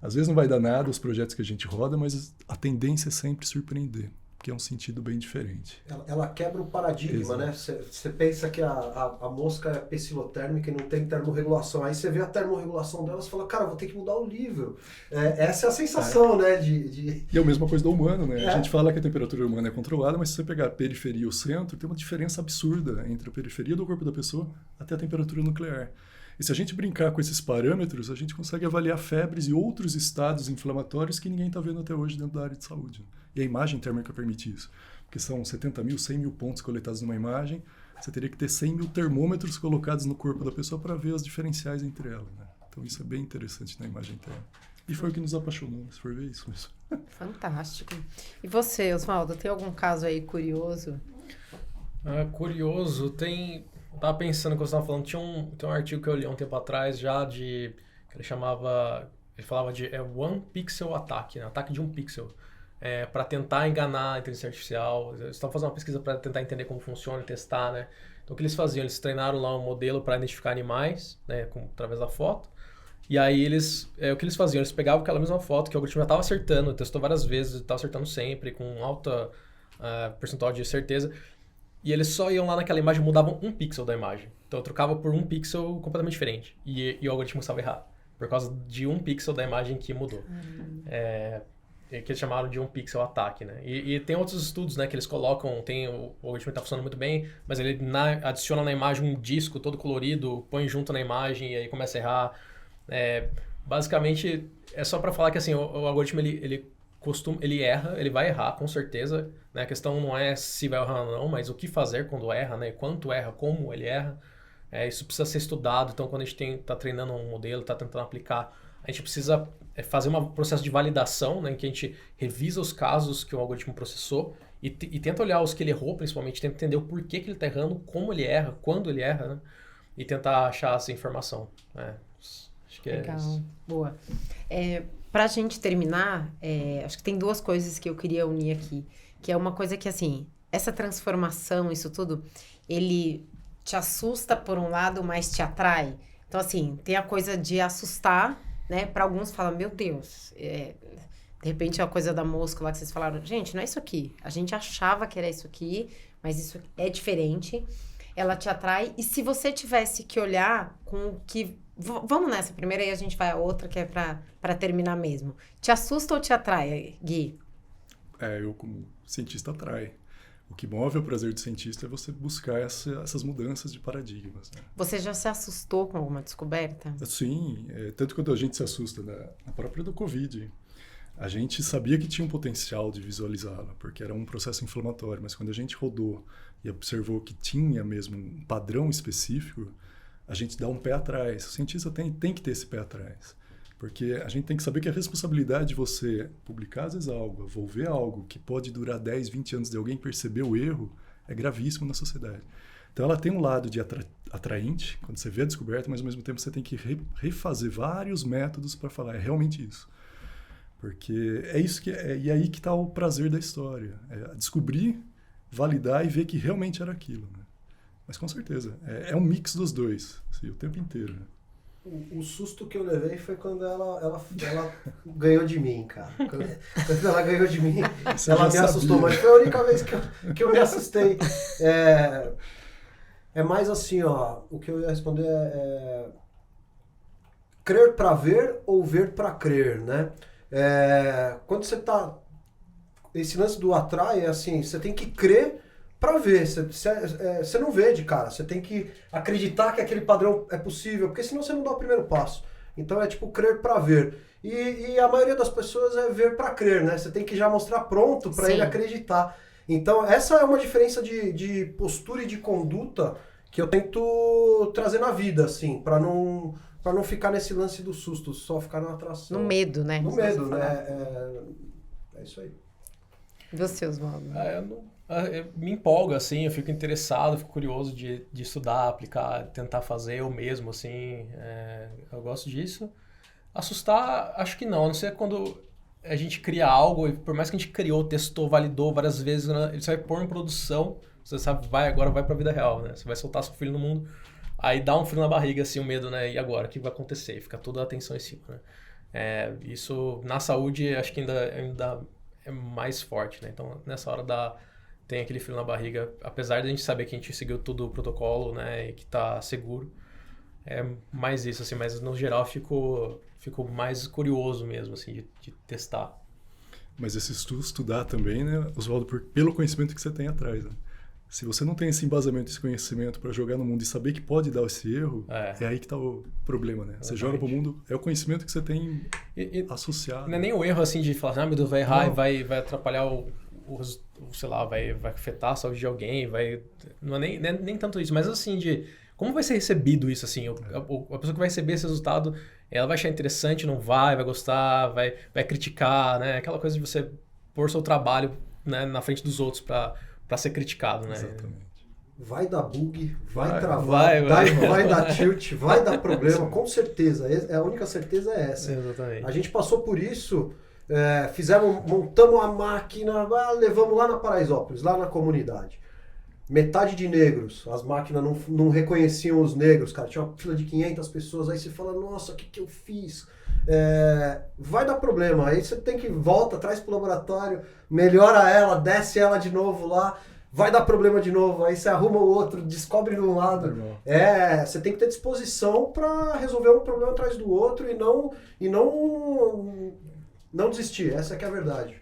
Às vezes não vai dar nada os projetos que a gente roda, mas a tendência é sempre surpreender, porque é um sentido bem diferente. Ela quebra o paradigma, exato, né? Você pensa que a mosca é psilotérmica e não tem termorregulação. Aí você vê a termorregulação dela e fala, cara, vou ter que mudar o livro. Essa é a sensação, né? E é a mesma coisa do humano, né? A gente fala que a temperatura humana é controlada, mas se você pegar a periferia e o centro, tem uma diferença absurda entre a periferia do corpo da pessoa até a temperatura nuclear. E se a gente brincar com esses parâmetros, a gente consegue avaliar febres e outros estados inflamatórios que ninguém está vendo até hoje dentro da área de saúde. E a imagem térmica permite isso. Porque são 70 mil, 100 mil pontos coletados numa imagem, você teria que ter 100 mil termômetros colocados no corpo da pessoa para ver as diferenciais entre elas, né? Então isso é bem interessante na imagem térmica. E foi o que nos apaixonou, se for ver isso. Fantástico. E você, Oswaldo, tem algum caso aí curioso? Curioso, tem... Eu tava pensando que você estava falando, tem um artigo que eu li há um tempo atrás já que ele falava de One Pixel Attack, né? Ataque de um pixel, para tentar enganar a inteligência artificial. Eles estavam fazendo uma pesquisa para tentar entender como funciona e testar, né? Então o que eles faziam? Eles treinaram lá um modelo para identificar animais, né, através da foto. E aí o que eles faziam? Eles pegavam aquela mesma foto que o algoritmo já estava acertando, testou várias vezes, estava acertando sempre, com alta percentual de certeza. E eles só iam lá naquela imagem e mudavam um pixel da imagem. Então eu trocava por um pixel completamente diferente. E o algoritmo estava errado. Por causa de um pixel da imagem que mudou. Que eles chamaram de um pixel ataque, né? E tem outros estudos, né, que eles colocam, o algoritmo está funcionando muito bem, mas ele adiciona na imagem um disco todo colorido, põe junto na imagem e aí começa a errar. Basicamente, é só para falar que assim, o algoritmo ele erra, ele vai errar, com certeza, né? A questão não é se vai errar ou não, mas o que fazer quando erra, né? Quanto erra, como ele erra. Isso precisa ser estudado. Então, quando a gente está treinando um modelo, está tentando aplicar, a gente precisa fazer um processo de validação, né, em que a gente revisa os casos que o algoritmo processou e tenta olhar os que ele errou, principalmente, tenta entender o porquê que ele está errando, como ele erra, quando ele erra, né, e tentar achar essa informação. Acho que Legal. é isso. Boa. Pra gente terminar, acho que tem duas coisas que eu queria unir aqui, que é uma coisa que, assim, essa transformação, isso tudo, ele te assusta por um lado, mas te atrai. Então, assim, tem a coisa de assustar, né? Para alguns fala, meu Deus, de repente é a coisa da mosca lá que vocês falaram, gente, não é isso aqui. A gente achava que era isso aqui, mas isso é diferente. Ela te atrai. E se você tivesse que olhar com o que... Vamos nessa primeira e a gente vai a outra, que é para terminar mesmo. Te assusta ou te atrai, Gui? Eu como cientista atrai. O que move o prazer do cientista é você buscar essas mudanças de paradigmas. Né? Você já se assustou com alguma descoberta? Sim, tanto quando a gente se assusta na própria do Covid. A gente sabia que tinha um potencial de visualizá-la, porque era um processo inflamatório, mas quando a gente rodou e observou que tinha mesmo um padrão específico, a gente dá um pé atrás. O cientista tem que ter esse pé atrás. Porque a gente tem que saber que a responsabilidade de você publicar, às vezes, algo, envolver algo que pode durar 10, 20 anos de alguém perceber o erro, é gravíssimo na sociedade. Então, ela tem um lado de atraente, quando você vê a descoberta, mas, ao mesmo tempo, você tem que refazer vários métodos para falar, é realmente isso. Porque é isso que e aí que está o prazer da história. É descobrir, validar e ver que realmente era aquilo. Né? Mas, com certeza, é um mix dos dois, assim, o tempo inteiro. Né? O susto que eu levei foi quando ela ganhou de mim, cara. Quando ela ganhou de mim, ela me assustou. Mas foi a única vez que eu me assustei. É mais assim, ó. O que eu ia responder é crer pra ver ou ver pra crer, né? Quando você tá... Esse lance do atrai é assim, você tem que crer pra ver, você não vê de cara, você tem que acreditar que aquele padrão é possível, porque senão você não dá o primeiro passo. Então é tipo crer pra ver. E a maioria das pessoas é ver pra crer, né? Você tem que já mostrar pronto pra ele acreditar. Então essa é uma diferença de postura e de conduta que eu tento trazer na vida, assim, pra não ficar nesse lance do susto, só ficar na atração. No medo, né? No medo, né? É isso aí. E você, Oswaldo? Me empolga, assim, eu fico interessado, fico curioso de estudar, aplicar, tentar fazer eu mesmo, assim, eu gosto disso. Assustar, acho que não, a não ser quando a gente cria algo, e por mais que a gente criou, testou, validou várias vezes, né, você vai pôr em produção, você sabe, agora vai pra vida real, né, você vai soltar seu filho no mundo, aí dá um frio na barriga, assim, o medo, né, e agora, o que vai acontecer? Fica toda a atenção em cima, né. Isso, na saúde, acho que ainda é mais forte, né, então nessa hora tem aquele frio na barriga, apesar de a gente saber que a gente seguiu tudo o protocolo, né, e que tá seguro. É mais isso, assim, mas no geral fico mais curioso mesmo, assim, de testar. Mas esse estudar também, né, Oswaldo, pelo conhecimento que você tem atrás, né? Se você não tem esse embasamento, esse conhecimento para jogar no mundo e saber que pode dar esse erro, é aí que tá o problema, né? Você joga pro mundo, é o conhecimento que você tem associado. Não é nem o erro, assim, de falar, meu Deus, vai errar e vai atrapalhar sei lá, vai afetar a saúde de alguém, não é nem tanto isso, mas assim, de como vai ser recebido isso, assim, a pessoa que vai receber esse resultado, ela vai achar interessante, não vai gostar, vai criticar, né, aquela coisa de você pôr seu trabalho, né, na frente dos outros para ser criticado, né. Exatamente. Vai dar bug, vai travar, vai dar tilt, vai dar problema, com certeza, a única certeza é essa. Exatamente. A gente passou por isso... montamos a máquina, levamos lá na Paraisópolis, lá na comunidade. Metade de negros, as máquinas não reconheciam os negros, cara. Tinha uma fila de 500 pessoas, aí você fala, nossa, o que eu fiz? Vai dar problema, aí você tem que volta, traz pro laboratório, melhora ela, desce ela de novo lá, vai dar problema de novo, aí você arruma o outro, descobre de um lado. Você tem que ter disposição para resolver um problema atrás do outro e não desistir, essa que é a verdade.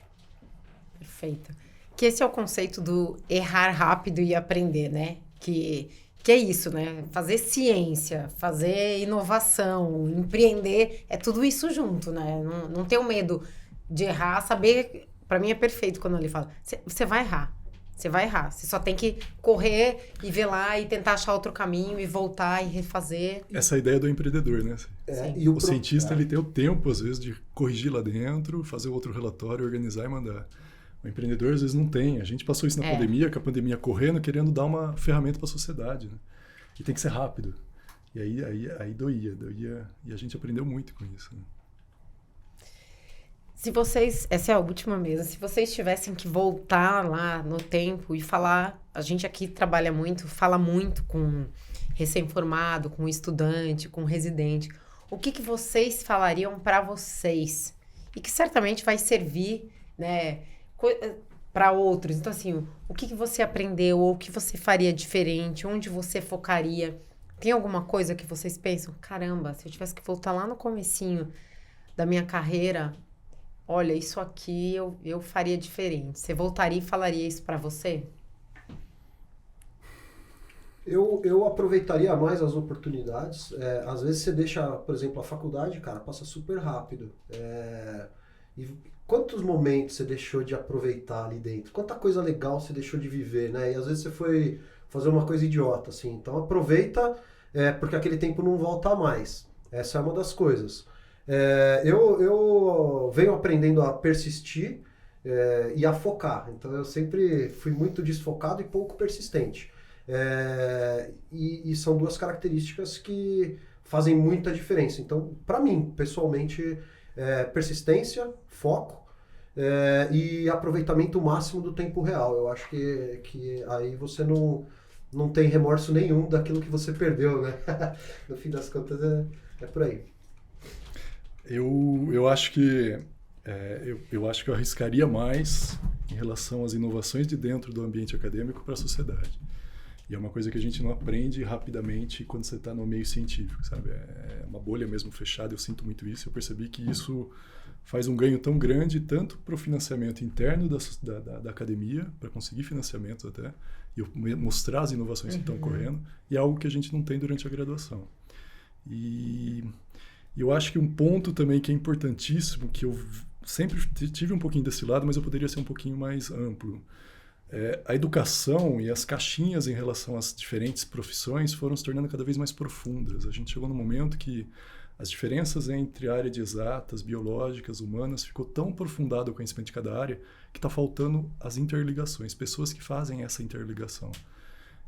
Perfeito. Que esse é o conceito do errar rápido e aprender, né? Que é isso, né? Fazer ciência, fazer inovação, empreender, é tudo isso junto, né? Não ter o medo de errar, saber... Para mim é perfeito quando ele fala, você vai errar. Você vai errar. Você só tem que correr e ver lá e tentar achar outro caminho e voltar e refazer. Essa é a ideia do empreendedor, né? E O cientista ele tem o tempo, às vezes, de corrigir lá dentro, fazer outro relatório, organizar e mandar. O empreendedor, às vezes, não tem. A gente passou isso na pandemia, com a pandemia correndo, querendo dar uma ferramenta para a sociedade. Né? E tem que ser rápido. E aí doía. E a gente aprendeu muito com isso. Né? Se vocês... Essa é a última mesa. Se vocês tivessem que voltar lá no tempo e falar... A gente aqui trabalha muito, fala muito com recém-formado, com estudante, com residente. O que vocês falariam para vocês? E que certamente vai servir, né, para outros. Então, assim, o que você aprendeu? Ou o que você faria diferente? Onde você focaria? Tem alguma coisa que vocês pensam? Caramba, se eu tivesse que voltar lá no comecinho da minha carreira... Olha, isso aqui eu faria diferente. Você voltaria e falaria isso para você? Eu aproveitaria mais as oportunidades. Às vezes você deixa, por exemplo, a faculdade, cara, passa super rápido. E quantos momentos você deixou de aproveitar ali dentro? Quanta coisa legal você deixou de viver, né? E às vezes você foi fazer uma coisa idiota, assim. Então aproveita, porque aquele tempo não volta mais. Essa é uma das coisas. Eu venho aprendendo a persistir e a focar. Então eu sempre fui muito desfocado e pouco persistente. E são duas características que fazem muita diferença. Então, para mim, pessoalmente, persistência, foco e aproveitamento máximo do tempo real. Eu acho que aí você não tem remorso nenhum daquilo que você perdeu, né? No fim das contas, é por aí. Eu acho que eu arriscaria mais em relação às inovações de dentro do ambiente acadêmico para a sociedade. E é uma coisa que a gente não aprende rapidamente quando você está no meio científico, sabe? É uma bolha mesmo fechada, eu sinto muito isso. Eu percebi que isso faz um ganho tão grande, tanto para o financiamento interno da academia, para conseguir financiamento até, e mostrar as inovações que estão correndo, e é algo que a gente não tem durante a graduação. E eu acho que um ponto também que é importantíssimo, que eu sempre tive um pouquinho desse lado, mas eu poderia ser um pouquinho mais amplo. A educação e as caixinhas em relação às diferentes profissões foram se tornando cada vez mais profundas. A gente chegou num momento que as diferenças entre a área de exatas, biológicas, humanas, ficou tão aprofundado o conhecimento de cada área que está faltando as interligações, pessoas que fazem essa interligação.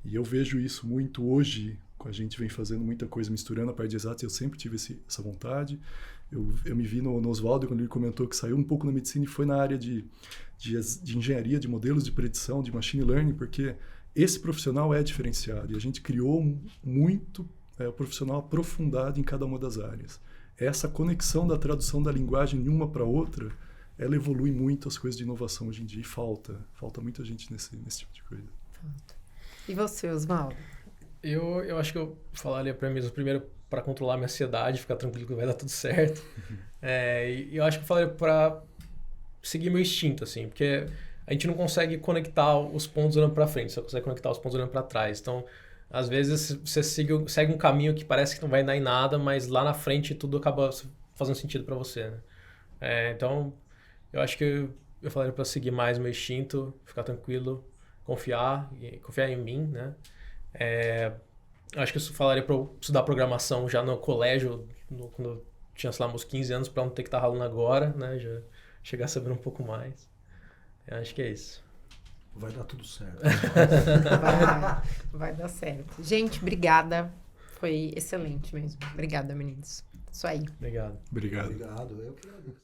E eu vejo isso muito hoje, a gente vem fazendo muita coisa misturando a parte de exatas, eu sempre tive essa vontade. Eu me vi no Oswaldo quando ele comentou que saiu um pouco na medicina e foi na área de engenharia, de modelos de predição, de machine learning, porque esse profissional é diferenciado e a gente criou muito profissional aprofundado em cada uma das áreas. Essa conexão da tradução da linguagem de uma para outra, ela evolui muito as coisas de inovação hoje em dia e falta muita gente nesse tipo de coisa. E você, Oswaldo? Eu acho que eu falaria para mim primeiro para controlar a minha ansiedade, ficar tranquilo que vai dar tudo certo. E eu acho que eu falaria para seguir meu instinto, assim, porque a gente não consegue conectar os pontos olhando para frente, só consegue conectar os pontos olhando para trás. Então, às vezes você segue um caminho que parece que não vai dar em nada, mas lá na frente tudo acaba fazendo sentido para você, né? Então, eu acho que eu falaria para seguir mais meu instinto, ficar tranquilo, confiar em mim, né? Acho que eu falaria para eu estudar programação já no colégio, quando eu tinha, sei lá, uns 15 anos, para não ter que estar ralando agora, né? Já chegar a saber um pouco mais. Eu acho que é isso. Vai dar tudo certo. Vai dar certo. Gente, obrigada. Foi excelente mesmo. Obrigada, meninos. Isso aí. Obrigado. Obrigado. Obrigado. Eu que agradeço.